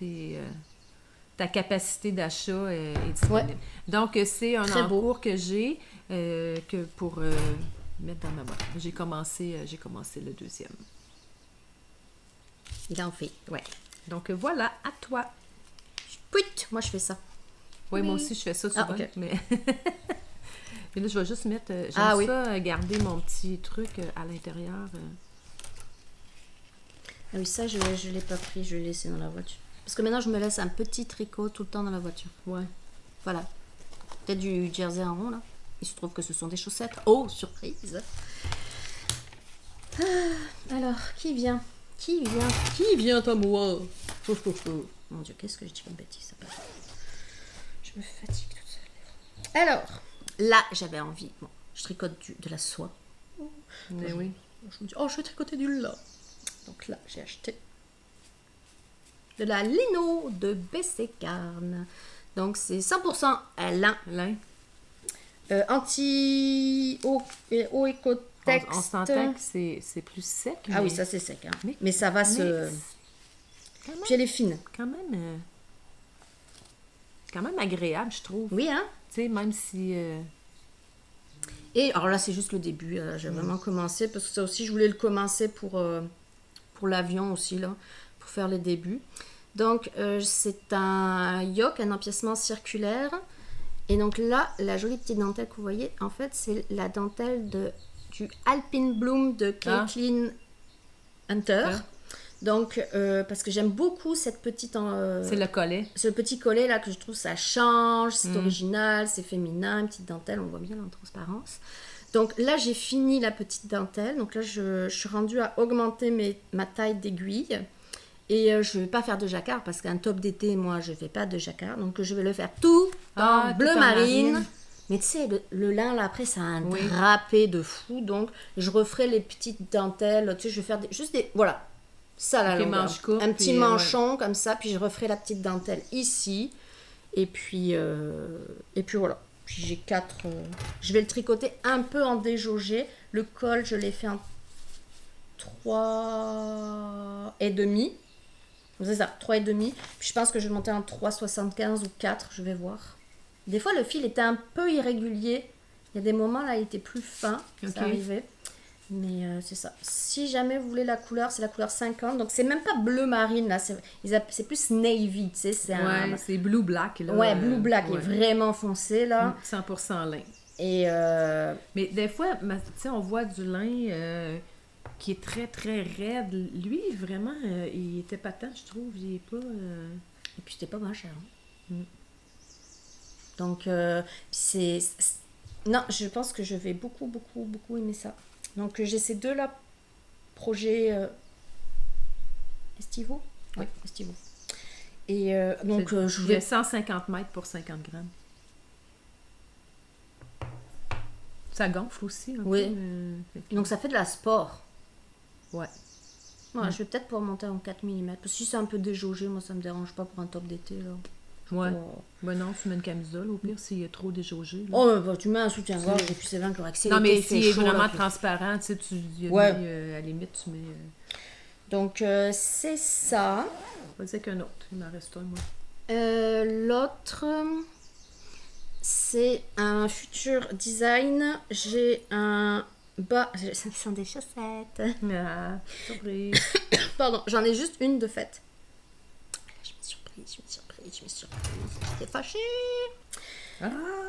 ta capacité d'achat est disponible. Ouais. Donc, c'est un Très beau. encours que j'ai que pour mettre dans ma boîte. J'ai commencé le deuxième. Il en fait. Ouais. Donc, voilà, à toi. Puit, moi je fais ça. Oui, moi Oui. aussi, je fais ça souvent, Ah, ok. mais... mais là, je vais juste mettre... J'aime Ah, oui. ça, garder mon petit truc à l'intérieur. Ah oui, ça, je ne l'ai pas pris, je l'ai laissé dans la voiture. Parce que maintenant, je me laisse un petit tricot tout le temps dans la voiture. Ouais. Voilà. Peut-être du jersey en rond, là. Il se trouve que ce sont des chaussettes. Oh, surprise. Ah, alors, qui vient? Qui vient à moi? Mon Dieu, qu'est-ce que je dis comme bêtise, ça passe. Je me fatigue toute seule. Alors, là, j'avais envie. Bon, je tricote de la soie. Mais oui. Je me dis, oh, je vais tricoter du lin. Donc là, j'ai acheté de la lino de Bessécarne. Donc, c'est 100% lin. Lin. Anti-eau et texte. On s'entend que c'est plus sec. Ah oui, ça c'est sec. Hein. Mais- Mais ça va mais se... Quand même, Puis elle est fine. quand même agréable, je trouve. Oui, hein? Tu sais, même si... Et alors là, c'est juste le début. J'ai vraiment commencé parce que ça aussi, je voulais le commencer pour l'avion aussi, là, pour faire les débuts. Donc, c'est un yoke, un empiècement circulaire. Et donc là, la jolie petite dentelle que vous voyez, en fait, c'est la dentelle du Alpine Bloom de Caitlin Hunter. Ah. Donc, parce que j'aime beaucoup cette petite... c'est le collet. Ce petit collet là que je trouve ça change, c'est original, c'est féminin, une petite dentelle, on voit bien en transparence. Donc là j'ai fini la petite dentelle, donc là je suis rendue à augmenter ma taille d'aiguille et je ne vais pas faire de jacquard parce qu'un top d'été moi je ne fais pas de jacquard, donc je vais le faire tout en bleu marine. Mais tu sais, le lin, là, après, ça a un drapé de fou. Donc, je referai les petites dentelles. Tu sais, je vais faire juste des... Voilà. Ça, la longueur. Un petit manchon, comme ça. Puis, je referai la petite dentelle ici. Et puis voilà. Puis, j'ai 4... Je vais le tricoter un peu en déjaugé. Le col, je l'ai fait en 3,5. C'est ça, 3,5. Puis, je pense que je vais monter en 3,75 ou 4. Je vais voir. Des fois, le fil était un peu irrégulier. Il y a des moments, là, il était plus fin. Ça arrivait. Mais c'est ça. Si jamais vous voulez la couleur, c'est la couleur 50. Donc, c'est même pas bleu marine, là. C'est plus navy, tu sais. C'est blue black, là. Ouais, blue black. Il est vraiment foncé, là. 100% lin. Et Mais des fois, tu sais, on voit du lin qui est très, très raide. Lui, vraiment, il était patent, je trouve. Il est pas... Et puis, c'était pas moins cher. Hein. Donc, non, je pense que je vais beaucoup, beaucoup, beaucoup aimer ça. Donc, j'ai ces deux-là, projets estivaux. Oui, estivaux. Et donc, je vais... 150 mètres pour 50 grammes. Ça gonfle aussi. Oui. Donc, ça fait de la sport. Ouais. Ouais, je vais peut-être pouvoir monter en 4 mm. Parce que si c'est un peu déjaugé, moi, ça me dérange pas pour un top d'été, là. Ouais. Ben non, tu mets une camisole, au pire, s'il est trop déjaugé. Là. Oh, bah, tu mets un soutien-gorge et puis c'est bien correct. Non, mais s'il est vraiment transparent, tu sais, à la limite, tu mets... Donc, c'est ça. On va dire qu'un autre. Il m'en reste un, moi. L'autre, c'est un futur design. J'ai un bas... Ce sont des chaussettes. Ah, surprise. Pardon, j'en ai juste une de faite. Je me suis J'étais fâchée. Ah,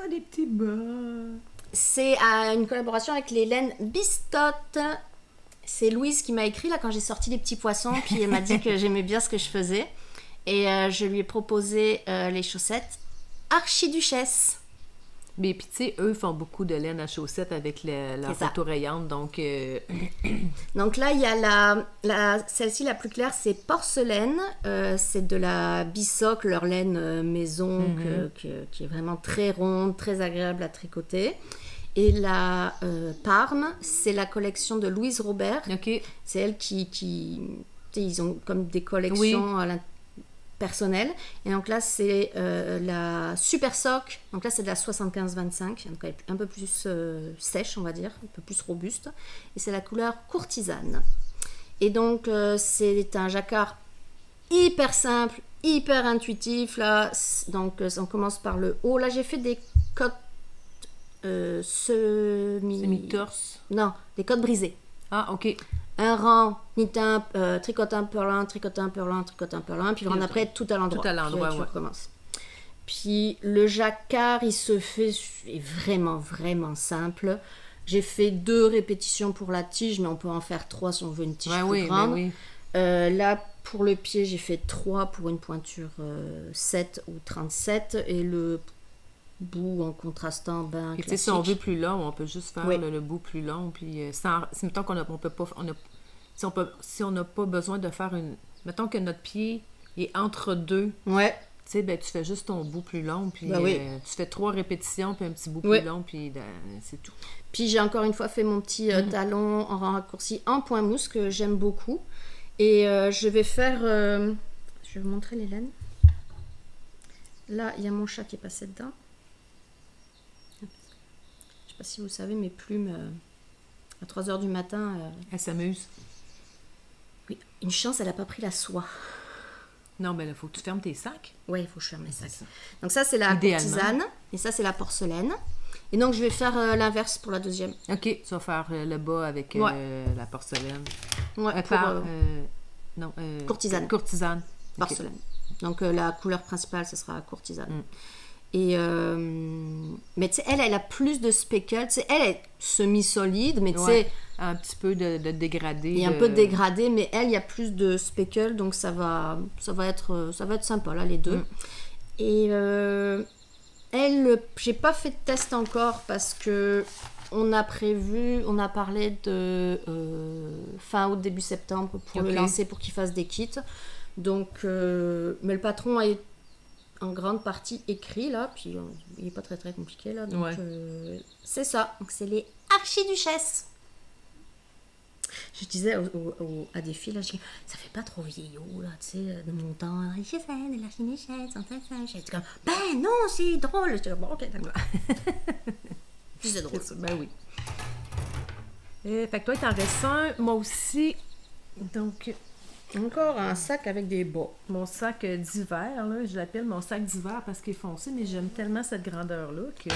les petits bas. C'est une collaboration avec les laines Bistotte. C'est Louise qui m'a écrit là quand j'ai sorti les petits poissons. Puis elle m'a dit que j'aimais bien ce que je faisais. Et je lui ai proposé les chaussettes Archiduchesse. Mais puis tu sais, eux font beaucoup de laine à chaussettes avec la photo rayante, donc... Donc là, il y a celle-ci la plus claire, c'est porcelaine. C'est de la Bissoc, leur laine maison, qui est vraiment très ronde, très agréable à tricoter. Et la Parme, c'est la collection de Louise Robert. C'est elle qui ils ont comme des collections personnelle. Et donc là, c'est la Super Sock. Donc là, c'est de la 75-25. Donc elle est un peu plus sèche, on va dire. Un peu plus robuste. Et c'est la couleur courtisane. Et donc, c'est un jacquard hyper simple, hyper intuitif. Là. Donc, on commence par le haut. Là, j'ai fait des côtes semi-torse. Non, des côtes brisées. Ah, ok. Un rang, tricote un purlin, tricote un purlin, tricote un purlin, puis le rang après, tout à l'endroit. Tout à l'endroit, puis, tu recommences. Puis le jacquard, il se fait est vraiment, vraiment simple. J'ai fait 2 répétitions pour la tige, mais on peut en faire 3 si on veut une tige plus grande. Là, pour le pied, j'ai fait 3 pour une pointure 7 ou 37, et le bout en contrastant classique. Si on veut plus long, on peut juste faire le bout plus long, puis mettons qu'on on peut pas, si on n'a pas besoin de faire mettons que notre pied est entre deux, tu sais, ben tu fais juste ton bout plus long, puis tu fais 3 répétitions, puis un petit bout plus long, puis c'est tout. Puis j'ai encore une fois fait mon petit talon en raccourci en point mousse que j'aime beaucoup, et je vais faire, je vais vous montrer les laines. Là, il y a mon chat qui est passé dedans. Si vous savez, mes plumes À 3 heures du matin. Elle s'amuse. Oui, une chance, elle n'a pas pris la soie. Non, mais là, il faut que tu fermes tes sacs. Oui, il faut que je ferme les sacs. Ça. Donc ça, c'est la Idéalement. courtisane. Et ça, c'est la porcelaine. Et donc, je vais faire l'inverse pour la deuxième. OK, tu vas faire le bas avec la porcelaine. Ouais, Non, courtisane. Courtisane. Porcelaine. Donc, la couleur principale, ce sera courtisane. Mm. Et mais tu sais, elle a plus de speckle. Tu sais, elle est semi-solide, mais tu sais, un petit peu de dégradé. il y a un peu de dégradé, mais elle, il y a plus de speckle, donc ça va être sympa, là, les deux. Mm. Et elle, j'ai pas fait de test encore parce que on a parlé de fin août, début septembre pour le lancer, pour qu'il fasse des kits. Donc, mais le patron a en grande partie écrit là, puis il est pas très très compliqué là, donc c'est ça. Donc c'est les archiduchesses. Je disais à des filles là, je dis, ça fait pas trop vieillot là, tu sais, de mon temps, je sais, de l'archiduchesse, j'étais comme, ben non, c'est drôle. J'étais comme, bon, ok, d'accord. Puis c'est drôle. Ben oui. Fait que toi, il t'en reste un, moi aussi. Donc, encore un sac avec des bas. mon sac d'hiver, là, je l'appelle mon sac d'hiver parce qu'il est foncé, mais j'aime tellement cette grandeur-là que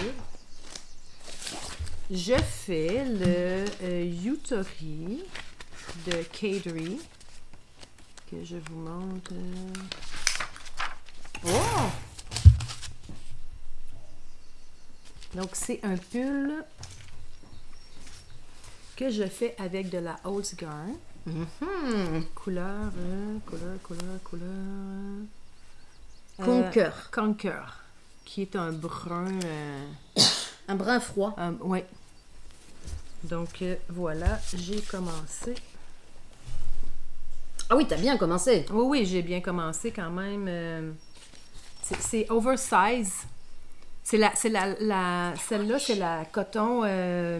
je fais le Yutori de Catery que je vous montre. Oh! Donc, c'est un pull que je fais avec de la Holzgarn. Couleur. Conquer. Conquer, qui est un brun. Un brun froid. Oui. Donc, voilà, j'ai commencé. Ah oui, t'as bien commencé. Oui, oui, j'ai bien commencé quand même. C'est oversize. Celle-là, c'est la coton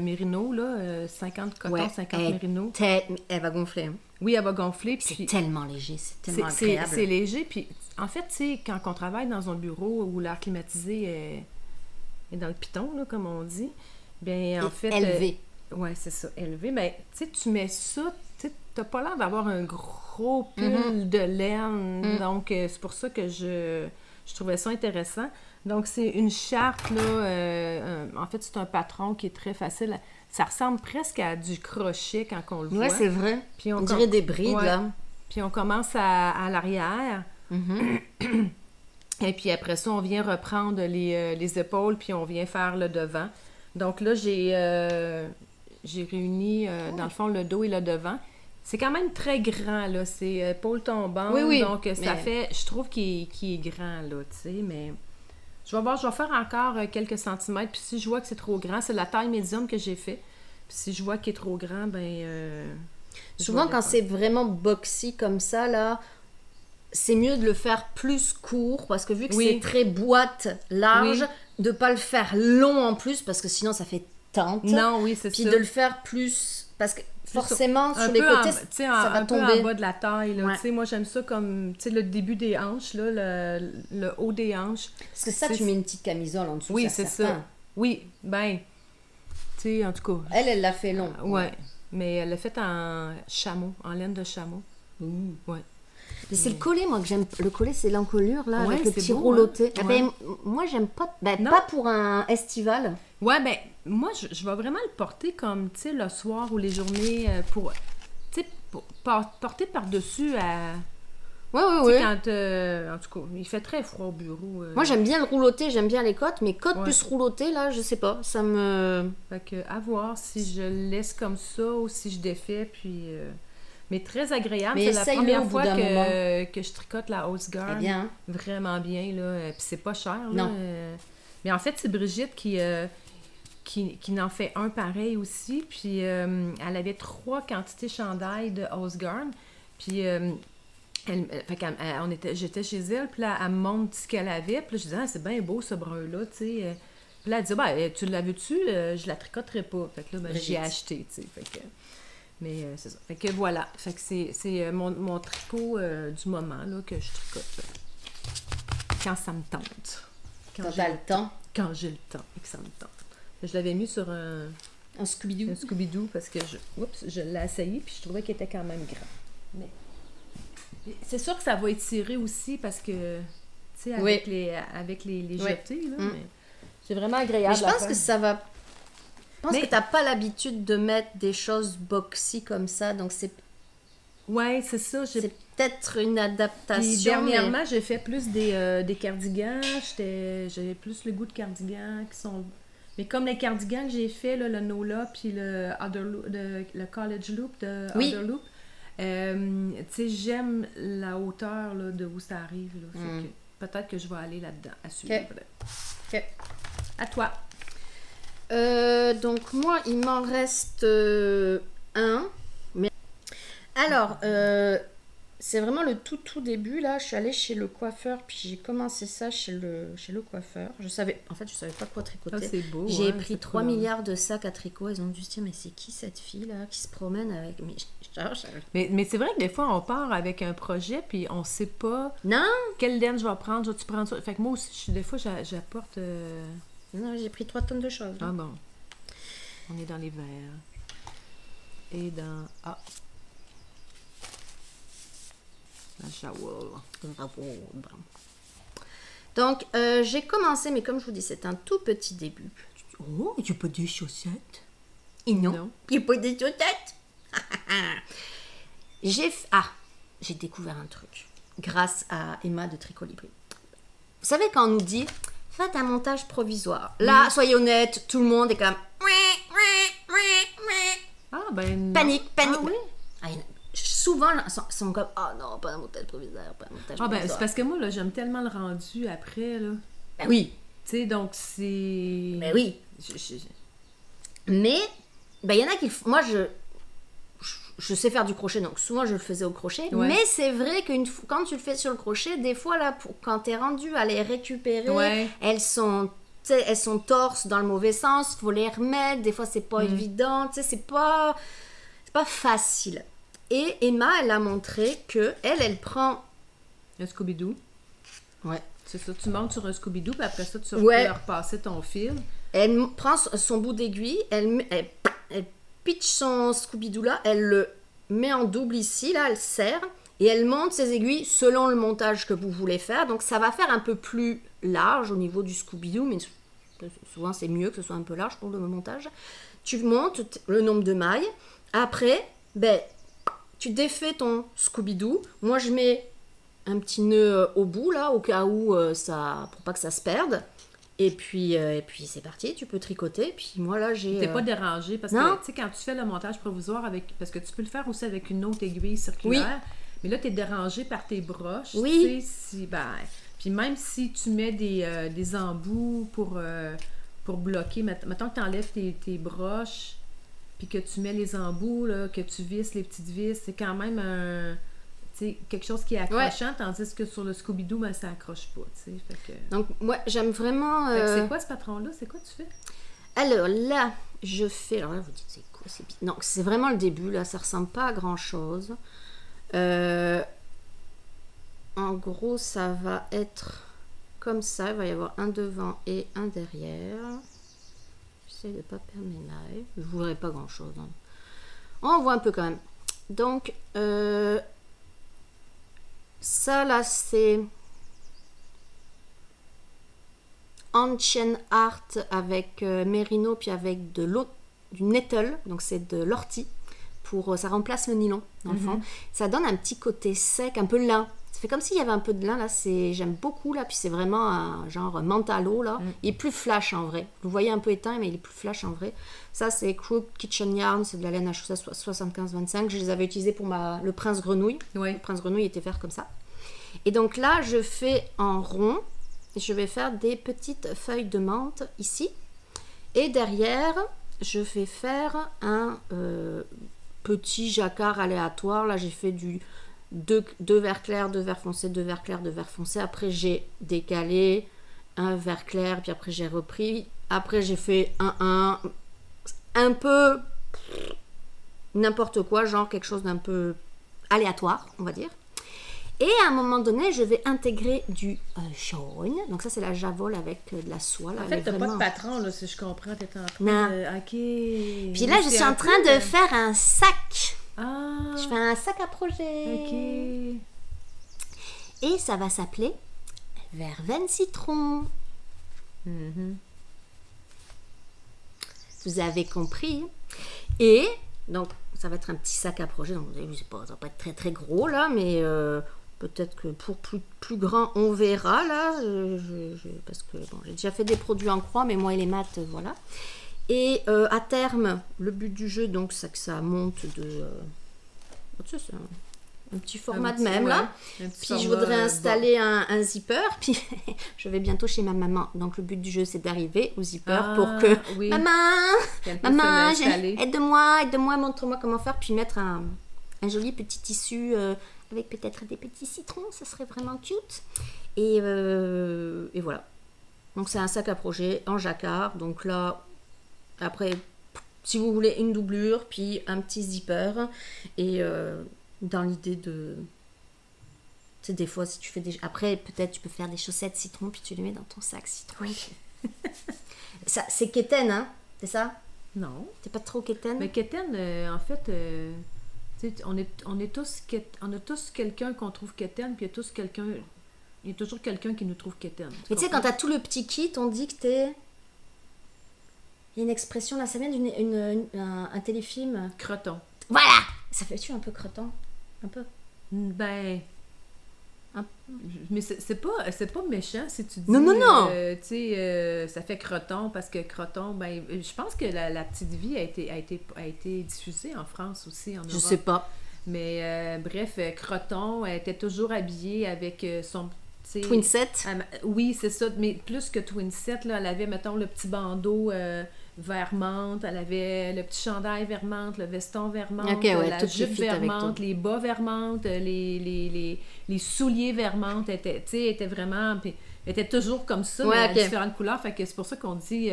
mérino, là, 50 coton, 50 mérino. Elle va gonfler. Hein. Oui, elle va gonfler. Puis c'est tellement léger, c'est tellement agréable. C'est léger, puis en fait, tu sais, quand on travaille dans un bureau où l'air climatisé est dans le piton, là, comme on dit, bien, en fait... Élevé. Oui, c'est ça, élevé. Mais, tu sais, tu mets ça, tu sais, t'as pas l'air d'avoir un gros pull de laine, donc c'est pour ça que je trouvais ça intéressant. Donc, c'est une charte, là. En fait, c'est un patron qui est très facile. Ça ressemble presque à du crochet quand on le voit. Oui, c'est vrai. Puis on dirait des brides, là. Puis on commence à l'arrière. Et puis après ça, on vient reprendre les épaules, puis on vient faire le devant. Donc là, j'ai réuni, dans le fond, le dos et le devant. C'est quand même très grand, là. C'est épaule tombante. Oui, donc, ça fait... Je trouve qu'il est grand, là, tu sais, mais... Je vais voir, je vais faire encore quelques centimètres. Puis si je vois que c'est trop grand, c'est la taille médium que j'ai fait. Puis si je vois qu'il est trop grand, ben... souvent, quand c'est vraiment boxy comme ça, là, c'est mieux de le faire plus court. Parce que vu que c'est très boîte large, de pas le faire long en plus, parce que sinon, ça fait tente. Non, oui, c'est ça. Puis de le faire plus... Parce que forcément, sur les côtés, ça va un tomber. peu en bas de la taille, là. Ouais. Moi, j'aime ça comme, le début des hanches, là, le haut des hanches. Parce que ça, tu mets une petite camisole en dessous. Oui, c'est ça. Oui, ben, tu sais, en tout cas. Elle l'a fait long. Ouais, mais elle l'a fait en chameau, en laine de chameau. Ouais. Mais c'est le collet, moi, que j'aime. Le collet, c'est l'encolure, là, avec le petit beau, rouloté. Hein? Ben, moi, j'aime pas... Ben, pas pour un estival. Ouais, ben, moi, je vais vraiment le porter comme, tu sais, le soir ou les journées pour... Tu sais, porter par-dessus à... Oui. Quand, en tout cas, il fait très froid au bureau. Moi, j'aime bien le rouloté, j'aime bien les côtes, mais côtes plus rouloté, là, je sais pas, ça me... Fait que, à voir si je le laisse comme ça ou si je défais, puis... Mais très agréable. Mais c'est la première fois que je tricote la Holzgarn. Bien. Vraiment bien, là. Puis c'est pas cher, là. Non. Mais en fait, c'est Brigitte qui n'en fait un pareil aussi. Puis elle avait 3 quantités chandail de Holzgarn. Puis j'étais chez elle, puis là, elle me montre ce qu'elle avait. Puis là, je disais, ah, c'est bien beau ce brun-là, tu sais. Puis là, elle dit, ben, tu l'as vu-tu? Je la tricoterai pas. Fait que là, ben, j'y ai acheté, tu sais. Fait que... Mais c'est ça. Fait que voilà. Fait que c'est mon tricot du moment là, que je tricote. Quand ça me tente. Quand t'as le temps. Quand j'ai le temps et que ça me tente. Je l'avais mis sur un Un Scooby-Doo. Un Scooby-Doo, parce que je l'ai essayé, puis je trouvais qu'il était quand même grand. Mais c'est sûr que ça va étirer aussi, parce que, tu sais, avec les jetés, là, mais c'est vraiment agréable. Mais je pense que ça va... Je pense que t'as pas l'habitude de mettre des choses boxy comme ça, donc c'est... Ouais, c'est ça. C'est peut-être une adaptation. Puis dernièrement, j'ai fait plus des cardigans. J'avais plus le goût de cardigans qui sont... Mais comme les cardigans que j'ai fait, là, le NOLA puis le College Loop de Other Loop, tu sais, j'aime la hauteur là, de où ça arrive. Là. Fait que peut-être que je vais aller là-dedans, à suivre. OK. À toi. Donc moi, il m'en reste un. Mais... Alors, c'est vraiment le tout début, là. Je suis allée chez le coiffeur, puis j'ai commencé ça chez le coiffeur. Je savais pas quoi tricoter. Ah, c'est beau. J'ai pris 3 milliards de sacs à tricot. Ils ont dû se dire, mais c'est qui cette fille-là qui se promène avec... Mais c'est vrai que des fois, on part avec un projet, puis on sait pas quelle laine je vais prendre. Tu prends ça. Fait que moi aussi, des fois, j'apporte... Non, j'ai pris 3 tonnes de choses. Ah bon. On est dans les verres. Et dans... Ah! La shawl. Donc, j'ai commencé, mais comme je vous dis, c'est un tout petit début. Oh, il n'y a pas de chaussettes. Et non, il n'y a pas de chaussettes. J'ai découvert un truc grâce à Emma de Tricot Libri. Vous savez, quand on nous dit faites un montage provisoire, là, soyez honnête, tout le monde est comme panique. Ah, oui? Souvent, ils sont comme non, pas un montage provisoire, pas un montage provisoire. C'est parce que moi, là, j'aime tellement le rendu après, là. Ben oui. Tu sais, donc c'est... Ben oui. Mais, ben il y en a qui... Moi, je sais faire du crochet, donc souvent je le faisais au crochet. Ouais. Mais c'est vrai que quand tu le fais sur le crochet, des fois, là, quand t'es rendu à les récupérer, elles sont torses dans le mauvais sens, faut les remettre, des fois c'est pas évident, tu sais, c'est pas facile. Et Emma, elle a montré que elle prend... Un Scooby-Doo. Ouais. C'est ça, tu montes sur un Scooby-Doo, puis après ça, tu vas repasser ton fil. Elle prend son bout d'aiguille, elle pitch son Scooby-Doo là, elle le met en double ici, là, elle serre, et elle monte ses aiguilles selon le montage que vous voulez faire. Donc ça va faire un peu plus large au niveau du Scooby-Doo, mais souvent c'est mieux que ce soit un peu large pour le montage. Tu montes le nombre de mailles, après, tu défais ton Scooby-Doo. Moi, je mets un petit nœud au bout, là, au cas où, pour pas que ça se perde. Et puis c'est parti, tu peux tricoter. Puis moi, là, j'ai... T'es pas dérangé, parce que, tu sais, quand tu fais le montage provisoire, parce que tu peux le faire aussi avec une autre aiguille circulaire, mais là, t'es dérangé par tes broches. Oui. Tu sais, puis même si tu mets des embouts pour bloquer, mettons que t'enlèves tes broches... puis que tu mets les embouts, là, que tu visses les petites vis, c'est quand même quelque chose qui est accrochant, tandis que sur le Scooby-Doo, ça accroche pas, tu sais. Fait que... Donc, moi, j'aime vraiment... c'est quoi ce patron-là? C'est quoi tu fais? Alors là, je fais... Alors là, vous dites, c'est quoi? Non, c'est vraiment le début, là, ça ressemble pas à grand-chose. En gros, ça va être comme ça, il va y avoir un devant et un derrière. J'essaie de ne pas perdre mes mailles. Je ne voudrais pas grand chose. Hein. On voit un peu quand même. Donc, ça là, c'est Ancient Art avec Merino, puis avec du nettle. Donc, c'est de l'ortie. Ça remplace le nylon, dans le fond. Ça donne un petit côté sec, un peu lin. Ça fait comme s'il y avait un peu de lin, là. J'aime beaucoup, là. Puis c'est vraiment un genre mentalo, là. Il est plus flash, en vrai. Vous le voyez un peu éteint, mais il est plus flash, en vrai. Ça, c'est Crooked Kitchen Yarn. C'est de la laine HOSA 75-25. Je les avais utilisés pour le Prince Grenouille. Le Prince Grenouille était fait comme ça. Et donc là, je fais en rond. Je vais faire des petites feuilles de menthe, ici. Et derrière, je vais faire un... petit jacquard aléatoire. Là, j'ai fait deux verts clairs, 2 verts foncés, 2 verts clairs, 2 verts foncés. Après, j'ai décalé un vert clair, puis après, j'ai repris. Après, j'ai fait un peu n'importe quoi, genre quelque chose d'un peu aléatoire, on va dire. Et à un moment donné, je vais intégrer du jaune. Donc ça, c'est la javole avec de la soie. Là. En fait, t'as pas de patron, là, si je comprends. T'es en train Non. de... OK. Puis là, je suis en train de faire un sac. Ah. Je fais un sac à projet. OK. Et ça va s'appeler Verveine Citron. Vous avez compris. Et donc, ça va être un petit sac à projet. Donc, vous avez vu, ça va pas être très très gros là, mais peut-être que pour plus grand, on verra là. Parce que bon, j'ai déjà fait des produits en croix, mais moi et les maths, voilà. Et à terme, le but du jeu, donc, c'est que ça monte de... tu sais, c'est un petit format de même, là. Puis je voudrais installer un zipper. Puis je vais bientôt chez ma maman. Donc le but du jeu, c'est d'arriver au zipper pour que... Oui. Maman, aide-moi, montre-moi comment faire. Puis mettre un joli petit tissu avec peut-être des petits citrons. Ça serait vraiment cute. Et voilà. Donc c'est un sac à projet en jacquard. Donc là, après, si vous voulez une doublure, puis un petit zipper. Et... dans l'idée de... Tu sais, des fois, si tu fais des... Après, peut-être, tu peux faire des chaussettes citron, puis tu les mets dans ton sac citron. Oui. Ça, c'est keten, hein? C'est ça? Non. T'es pas trop keten? Mais keten, en fait, tu sais, on a tous quelqu'un qu'on trouve keten, puis il y a toujours quelqu'un qui nous trouve keten. Mais tu sais, quand t'as tout le petit kit, on dit que t'es... Il y a une expression, là, ça vient d'un téléfilm. Croton. Voilà! Ça fait-tu un peu crotton? Un peu? Ben... Mais c'est pas méchant si tu dis... Non! Tu sais, ça fait croton parce que croton, ben... Je pense que la petite vie a été diffusée en France aussi, en Europe. Je sais pas. Mais bref, croton, elle était toujours habillée avec son... Twinset? Oui, c'est ça. Mais plus que Twinset, là, elle avait, mettons, le petit bandeau... vert menthe, elle avait le petit chandail vert menthe, le veston vert menthe, la jupe vert menthe, les bas vert menthe, les souliers vert menthe, était vraiment, elle était toujours comme ça, mais à différentes couleurs, fait que c'est pour ça qu'on dit,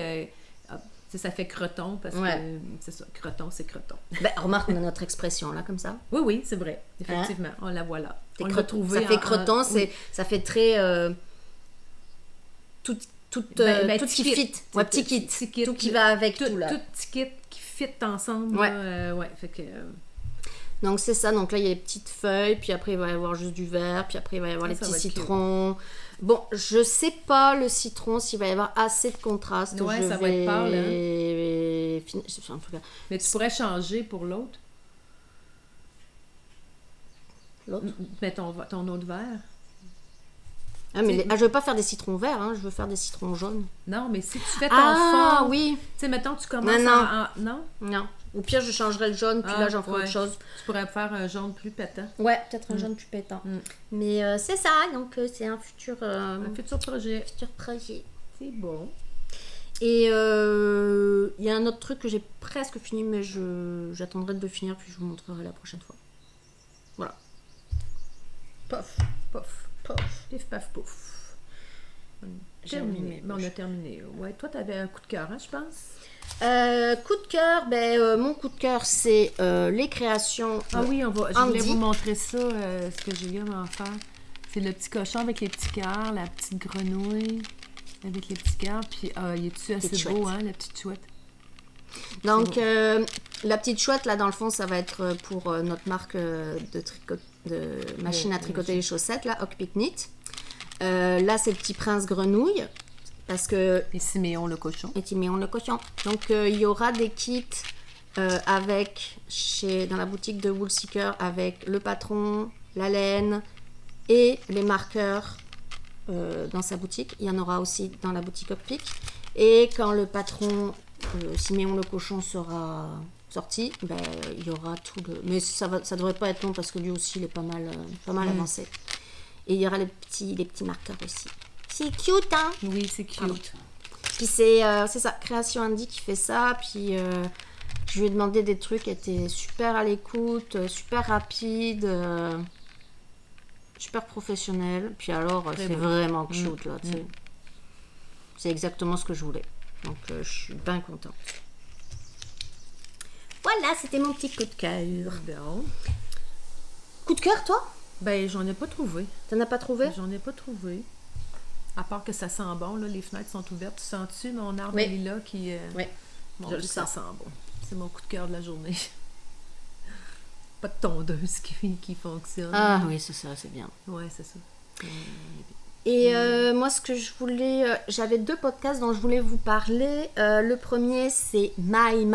ça fait croton, parce que c'est ça, croton, c'est croton. Ben, remarque, on a notre expression là, comme ça. Oui, c'est vrai, effectivement, on la voit là. On l'a trouvé. Ça fait croton, ça fait très... tout qui fit. Ouais, petit kit. Tout qui va avec tout, là. Tout petit kit qui fit ensemble. Ouais. Fait que... Donc, c'est ça. Donc là, il y a les petites feuilles. Puis après, il va y avoir juste du vert. Puis après, il va y avoir les petits citrons. Bon, je sais pas, le citron, s'il va y avoir assez de contraste. Ouais, ça va être pâle. Hein. Mais tu pourrais changer pour l'autre. L'autre? Mais ton autre vert. Ah, mais je veux pas faire des citrons verts, hein, je veux faire des citrons jaunes. Non, mais si tu fais ton fond... oui. Tu sais, mettons, tu commences Non. Au pire, je changerai le jaune, puis là, j'en ferai autre chose. Tu pourrais faire un jaune plus pétant. Ouais, peut-être un jaune plus pétant. Mais c'est ça, donc c'est un futur... un futur projet. C'est bon. Et il y a un autre truc que j'ai presque fini, mais j'attendrai de le finir, puis je vous montrerai la prochaine fois. Voilà. Pof, pof. Pif, paf, pouf. Terminé. On a terminé. Ouais, toi, t'avais un coup de cœur, hein, je pense? Coup de cœur, mon coup de cœur, c'est les créations. Ah oui, je voulais vous montrer ça, ce que Julia m'a offert. C'est le petit cochon avec les petits cœurs, la petite grenouille avec les petits cœurs. Puis, il est-tu assez beau, hein, la petite chouette? Donc, la petite chouette, là, dans le fond, ça va être pour notre marque de machine à tricoter les chaussettes, là, Hock Knit. Là, c'est le petit prince grenouille. Parce que... Et Siméon le cochon. Donc, il y aura des kits dans la boutique de Woolseeker avec le patron, la laine et les marqueurs dans sa boutique. Il y en aura aussi dans la boutique Hock. Et quand le patron... Siméon le cochon sera sorti, il y aura tout le... Mais ça devrait pas être long parce que lui aussi il est pas mal avancé. Et il y aura les petits marqueurs aussi. C'est cute, hein? Oui, c'est cute. Pardon. Puis c'est ça, Création Andy qui fait ça. Puis je lui ai demandé des trucs qui étaient super à l'écoute, super rapides, super professionnels. Puis alors, c'est vraiment cute, là, tu sais. C'est exactement ce que je voulais. Donc, je suis bien contente. Voilà, c'était mon petit coup de cœur. Bon. Coup de cœur, toi? Ben, j'en ai pas trouvé. T'en as pas trouvé? J'en ai pas trouvé. À part que ça sent bon, là, les fenêtres sont ouvertes. Tu sens-tu mon arbre Oui. lilas qui... Oui, Mon je le Dieu, ça sens. sent bon. C'est mon coup de cœur de la journée. Pas de tondeuse qui fonctionne. Ah oui, c'est ça, c'est bien. Ouais, c'est ça. Et moi, ce que je voulais... j'avais 2 podcasts dont je voulais vous parler. Le premier, c'est My.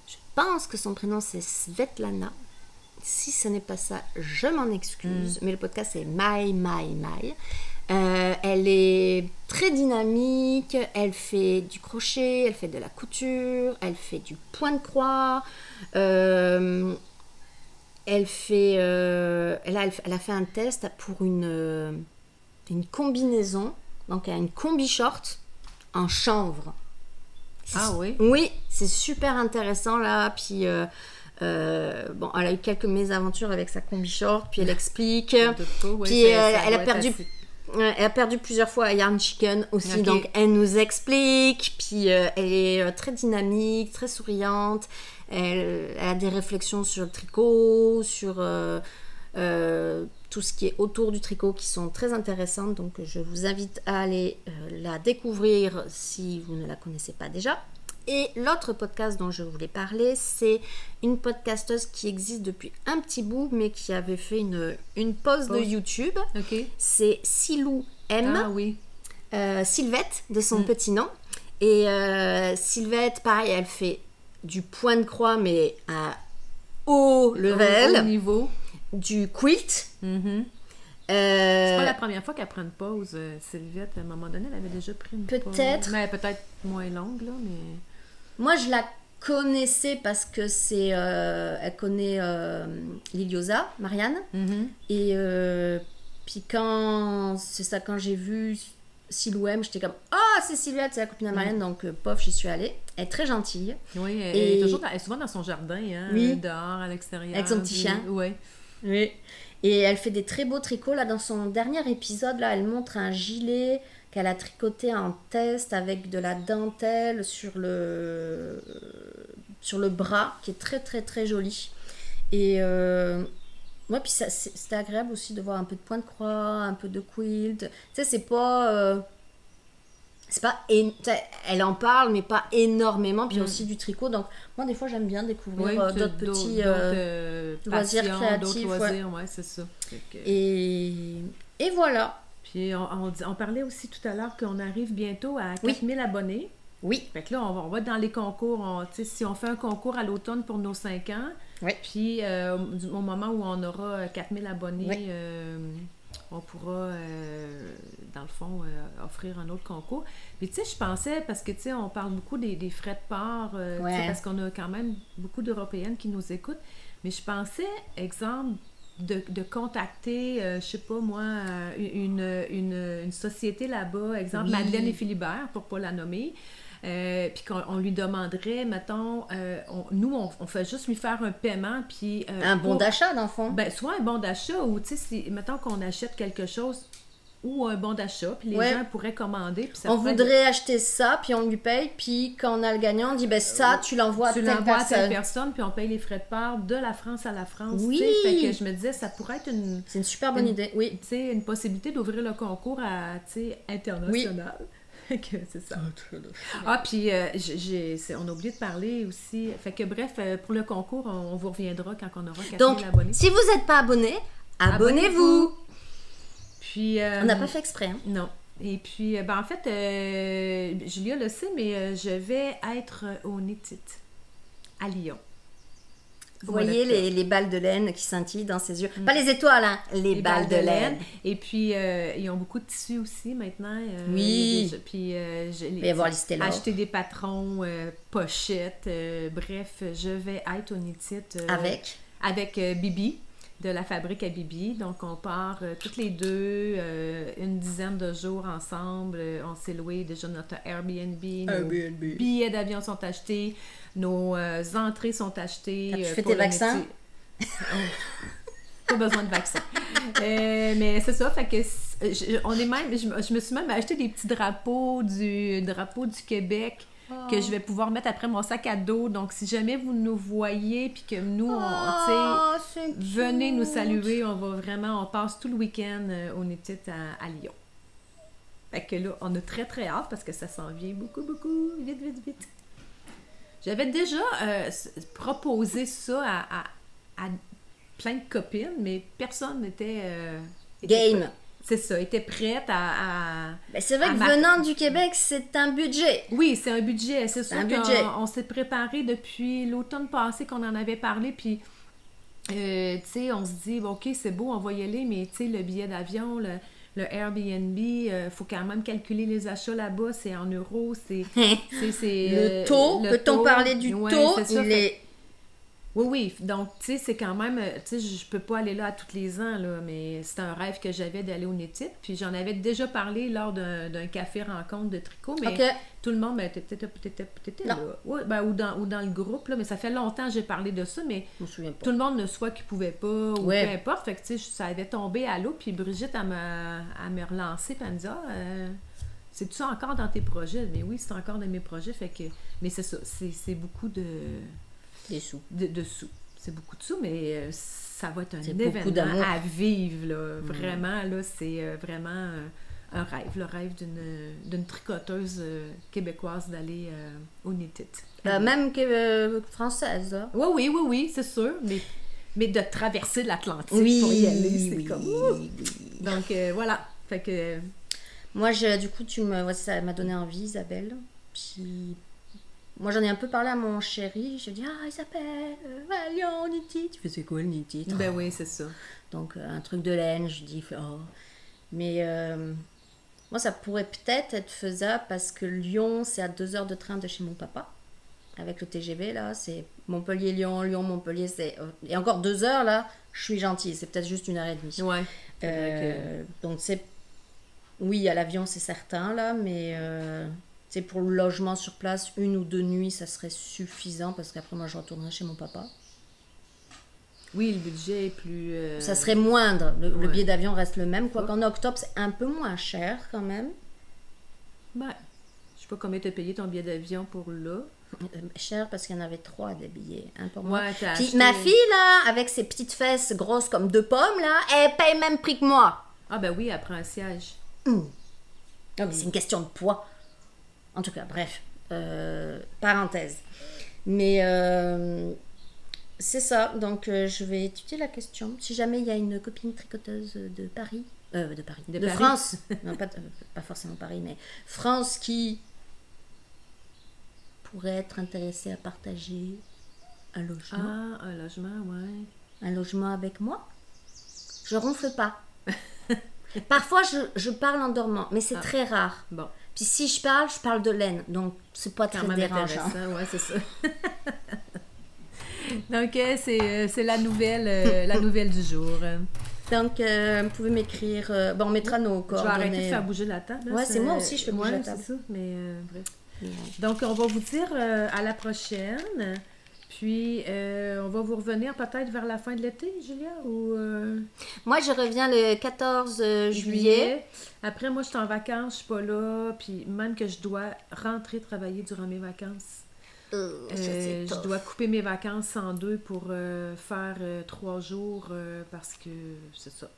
Je pense que son prénom, c'est Svetlana. Si ce n'est pas ça, je m'en excuse. Mais le podcast, c'est My. Elle est très dynamique. Elle fait du crochet, elle fait de la couture, elle fait du point de croix. Elle a fait un test pour une combinaison, donc une combi short en chanvre. Ah oui? Oui, c'est super intéressant là. Puis bon, elle a eu quelques mésaventures avec sa combi short, puis elle explique. Puis elle a perdu plusieurs fois à Yarn Chicken aussi, donc elle nous explique. Puis elle est très dynamique, très souriante. Elle a des réflexions sur le tricot, sur tout ce qui est autour du tricot qui sont très intéressantes. Donc je vous invite à aller la découvrir si vous ne la connaissez pas déjà. Et l'autre podcast dont je voulais parler, c'est une podcasteuse qui existe depuis un petit bout, mais qui avait fait une pause de YouTube. Okay. C'est Silou M. Ah oui. Sylvette, de son petit nom. Et Sylvette, pareil, elle fait du point de croix, mais à haut level. Au niveau. Du quilt. C'est pas la première fois qu'elle prend une pause, Sylvette. À un moment donné, elle avait déjà pris une pause. Peut-être. Mais peut-être moins longue, là, mais... Moi, je la connaissais parce que c'est... elle connaît Liliosa, Marianne. Et puis quand j'ai vu Silou M, j'étais comme « Ah, c'est Sylvette, c'est la copine de Marianne. » Donc, pof, j'y suis allée. Elle est très gentille. Oui, elle est souvent dans son jardin, hein, oui. Dehors, à l'extérieur. Avec son petit chien. Oui. Et elle fait des très beaux tricots. Là, dans son dernier épisode, là, elle montre un gilet qu'elle a tricoté en test avec de la dentelle sur le bras, qui est très, très, très joli. Et ouais, puis c'était agréable aussi de voir un peu de point de croix, un peu de quilt. Tu sais, c'est pas... elle en parle, mais pas énormément. Puis il y a aussi du tricot. Donc, moi, des fois, j'aime bien découvrir d'autres petits loisirs créatifs. D'autres loisirs, ouais, c'est ça. Et voilà. Puis on parlait aussi tout à l'heure qu'on arrive bientôt à 4000 abonnés. Oui. Fait que là, on va dans les concours. Si on fait un concours à l'automne pour nos 5 ans, puis au moment où on aura 4000 abonnés, on pourra, dans le fond, offrir un autre concours. Puis tu sais, je pensais, parce que tu sais, on parle beaucoup des frais de port, parce qu'on a quand même beaucoup d'Européennes qui nous écoutent, mais je pensais, exemple, de contacter, je sais pas moi, une société là-bas, exemple Madeleine et Philibert, pour pas la nommer, puis qu'on lui demanderait, mettons, on fait juste lui faire un paiement, puis... un bon d'achat, dans le fond. Ben, soit un bon d'achat, ou tu sais, mettons qu'on achète quelque chose, ou un bon d'achat, puis les gens pourraient commander. Puis ça voudrait acheter ça, puis on lui paye, puis quand on a le gagnant, on dit, ben ça, tu l'envoies à telle personne. Puis on paye les frais de port de la France à la France. Oui! Fait que je me disais, ça pourrait être c'est une super bonne idée, oui. Tu sais, une possibilité d'ouvrir le concours à, tu sais, international. Oui. Que c'est ça. Ah, puis on a oublié de parler aussi. Fait que bref, pour le concours, on vous reviendra quand on aura 4000 abonnés. Donc, si vous n'êtes pas abonné, abonnez-vous! Puis, on n'a pas fait exprès. Hein? Non. Et puis, en fait, Julia le sait, mais je vais être au Nétit, à Lyon. Vous voyez les balles de laine qui scintillent dans ses yeux. Pas les étoiles, hein, les balles de laine. Et puis, ils ont beaucoup de tissus aussi maintenant. Oui. Puis, il va y avoir les stellars. Acheter des patrons, pochettes. Bref, je vais être au Nétit. Avec Bibi, de la fabrique à Bibi. Donc, on part toutes les deux, une dizaine de jours ensemble. On s'est loué déjà notre Airbnb. Nos billets d'avion sont achetés. Nos entrées sont achetées. As-tu fait tes vaccins? Pas besoin de vaccin. Mais c'est ça, fait que je me suis même acheté des petits drapeaux du Québec que je vais pouvoir mettre après mon sac à dos. Donc, si jamais vous nous voyez, puis que nous, venez nous saluer. On passe tout le week-end au Nétit à Lyon. Fait que là, on a très, très hâte parce que ça s'en vient beaucoup, beaucoup. Vite, vite, vite. J'avais déjà proposé ça à plein de copines, mais personne n'était... Game. C'est ça, était prête à Ben, c'est vrai que venant du Québec, c'est un budget. Oui, c'est un budget. C'est sûr qu'on s'est préparé depuis l'automne passé qu'on en avait parlé, puis tu sais, on se dit, bon, OK, c'est beau, on va y aller, mais tu sais, le billet d'avion, le Airbnb, faut quand même calculer les achats là-bas, c'est en euros, c'est le taux, peut-on parler du taux? Il est... Oui, donc, tu sais, c'est quand même... Tu sais, je peux pas aller là à tous les ans, là, mais c'est un rêve que j'avais d'aller au Nétit. Puis j'en avais déjà parlé lors d'un café rencontre de tricot, mais tout le monde, t'étais là. Ouais, ou dans le groupe, là, mais ça fait longtemps que j'ai parlé de ça, mais tout le monde ne soit qu'il pouvait pas, ou peu importe. Fait que, tu sais, ça avait tombé à l'eau, puis Brigitte, elle me relancer, puis elle me dit, c'est tout ça encore dans tes projets? Mais oui, c'est encore dans mes projets, fait que... Mais c'est ça, c'est beaucoup de... Des sous. De sous. C'est beaucoup de sous, mais ça va être un événement à vivre, là. Vraiment, là, c'est vraiment un rêve. Le rêve d'une tricoteuse québécoise d'aller au Nétit. Même que française, là. Oui, c'est sûr. Mais de traverser l'Atlantique pour y aller, c'est comme... Donc, voilà. Fait que... Moi, du coup, ça m'a donné envie, Isabelle. Puis... Moi, j'en ai un peu parlé à mon chéri. Je lui ai dit, Isabelle, Lyon, Nétit. Tu fais, c'est quoi le Nétit? Ben oui, c'est ça. Donc, un truc de laine, je dis, Mais moi, ça pourrait peut-être être faisable parce que Lyon, c'est à 2 heures de train de chez mon papa. Avec le TGV, là, c'est Montpellier-Lyon, Lyon-Montpellier. Et encore 2 heures, là, je suis gentille. C'est peut-être juste 1h30. Ouais. Donc, oui, à l'avion, c'est certain, là, mais... pour le logement sur place, 1 ou 2 nuits, ça serait suffisant parce qu'après, moi, je retournerai chez mon papa. Oui, le budget est plus... Ça serait moindre. Le billet d'avion reste le même. Quoiqu'en octobre, c'est un peu moins cher quand même. Ben, je sais pas combien tu as payé ton billet d'avion pour là. Cher parce qu'il y en avait 3 des billets. Un pour moi. Puis acheté... ma fille, là, avec ses petites fesses grosses comme 2 pommes, là, elle paye même prix que moi. Ah ben oui, elle prend un siège. Non, mais c'est une question de poids. En tout cas, bref, parenthèse. Mais c'est ça, donc je vais étudier la question. Si jamais il y a une copine tricoteuse de Paris, de France, non, pas forcément Paris, mais France qui pourrait être intéressée à partager un logement. Ah, un logement, ouais. Un logement avec moi. Je ronfle pas. Parfois, je parle en dormant, mais c'est très rare. Bon. Puis si je parle de laine, donc c'est pas très dérangeant. Ouais, c'est ça. Donc, c'est la nouvelle du jour. Donc, vous pouvez m'écrire... on mettra nos coordonnées. Je vais arrêter de faire bouger la table. Ouais, c'est moi aussi, je fais bouger la table. C'est ça, mais bref. Donc, on va vous dire à la prochaine. Puis, on va vous revenir peut-être vers la fin de l'été, Julia, ou... Moi, je reviens le 14 juillet. Après, moi, je suis en vacances, je suis pas là, puis même que je dois rentrer travailler durant mes vacances. Je dois couper mes vacances en 2 pour faire 3 jours, parce que c'est ça.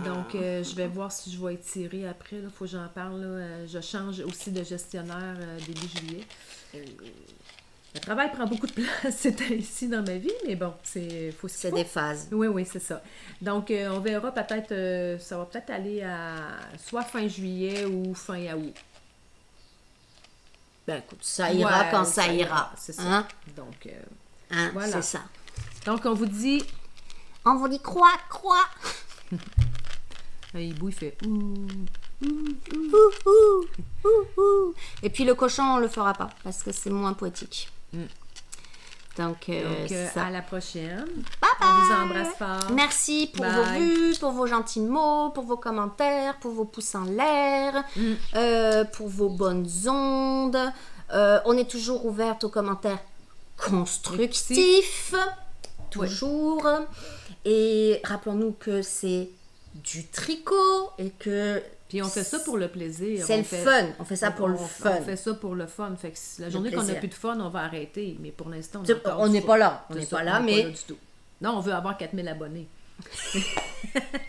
Donc, je vais voir si je vais étirer après, il faut que j'en parle. Là. Je change aussi de gestionnaire début juillet. Le travail prend beaucoup de place, c'est ici dans ma vie, mais bon, c'est des phases. Oui, c'est ça. Donc, on verra peut-être, ça va peut-être aller à soit fin juillet ou fin août. Ben écoute, ça ira quand ça ira. C'est ça. Hein? Donc, voilà. C'est ça. Donc, on vous dit... croix. Le hibou, il fait... Et puis le cochon, on le fera pas parce que c'est moins poétique. Donc à la prochaine. Bye bye. On vous embrasse fort. Merci pour vos vues, pour vos gentils mots, pour vos commentaires, pour vos pouces en l'air, pour vos bonnes ondes. On est toujours ouverte aux commentaires constructifs. Toujours. Et rappelons-nous que c'est du tricot et que... Puis on fait ça pour le plaisir. C'est le fun. On fait ça pour le fun. On fait ça pour le fun. Fait que la journée qu'on n'a plus de fun, on va arrêter. Mais pour l'instant, on n'est pas là. On n'est pas là, mais... Pas là du tout. Non, on veut avoir 4000 abonnés.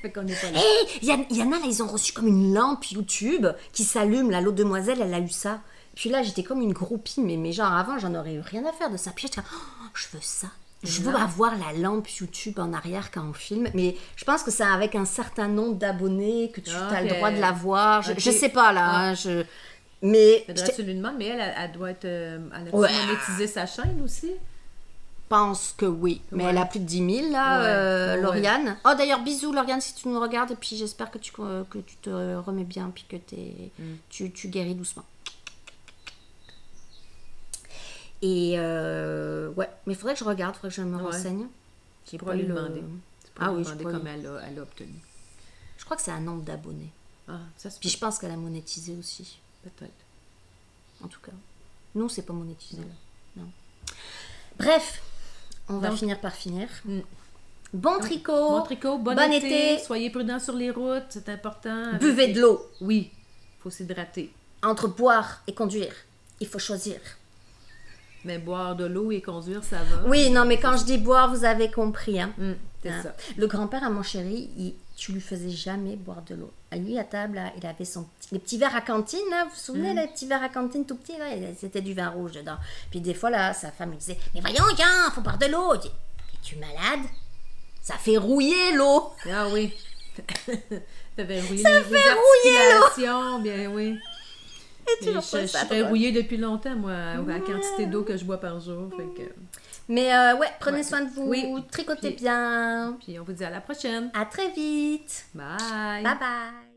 Fait qu'on n'est pas là. Il y en a, là, ils ont reçu comme une lampe YouTube qui s'allume. Là, l'autre demoiselle, elle a eu ça. Puis là, j'étais comme une groupie. Mais genre, avant, j'en aurais eu rien à faire de ça. Puis j'étais comme, oh, je veux ça. Je veux avoir la lampe YouTube en arrière quand on filme, mais je pense que c'est avec un certain nombre d'abonnés que tu as le droit de l'avoir. Je sais pas là. Mais tu lui demandes, mais elle doit être. Elle a monétisé sa chaîne aussi? Je pense que oui, mais elle a plus de 10 000 là, Lauriane. Oh d'ailleurs, bisous Lauriane si tu nous regardes, et puis j'espère que tu te remets bien, puis que tu guéris doucement. Et ouais, mais il faudrait que je regarde, il faudrait que je me renseigne. Tu pourras lui demander. Oui, comme elle a obtenu. Je crois que c'est un nombre d'abonnés. Puis je pense qu'elle a monétisé aussi. Peut-être. En tout cas. Nous, c'est pas monétisé. Non. Bref, on va finir par finir. Bon tricot. Bon tricot, bon été. Soyez prudents sur les routes, c'est important. Buvez de l'eau. Oui, il faut s'hydrater. Entre boire et conduire, il faut choisir. Mais boire de l'eau et conduire, ça va. Oui, non, mais quand je dis boire, vous avez compris. Hein. C'est ça. Le grand-père à mon chéri, tu lui faisais jamais boire de l'eau. Lui, à table, là, il avait les petits verres à cantine, là, vous vous souvenez, les petits verres à cantine tout petits, là, c'était du vin rouge dedans. Puis des fois, là, sa femme lui disait, mais voyons, viens, faut boire de l'eau. Es-tu malade? Ça fait rouiller l'eau. Ah oui. Ça fait rouiller l'eau. Bien oui. Je serais rouillée depuis longtemps, moi, la quantité d'eau que je bois par jour. Fait que... Mais ouais, prenez soin de vous, tricotez bien. Puis on vous dit à la prochaine. À très vite. Bye. Bye bye.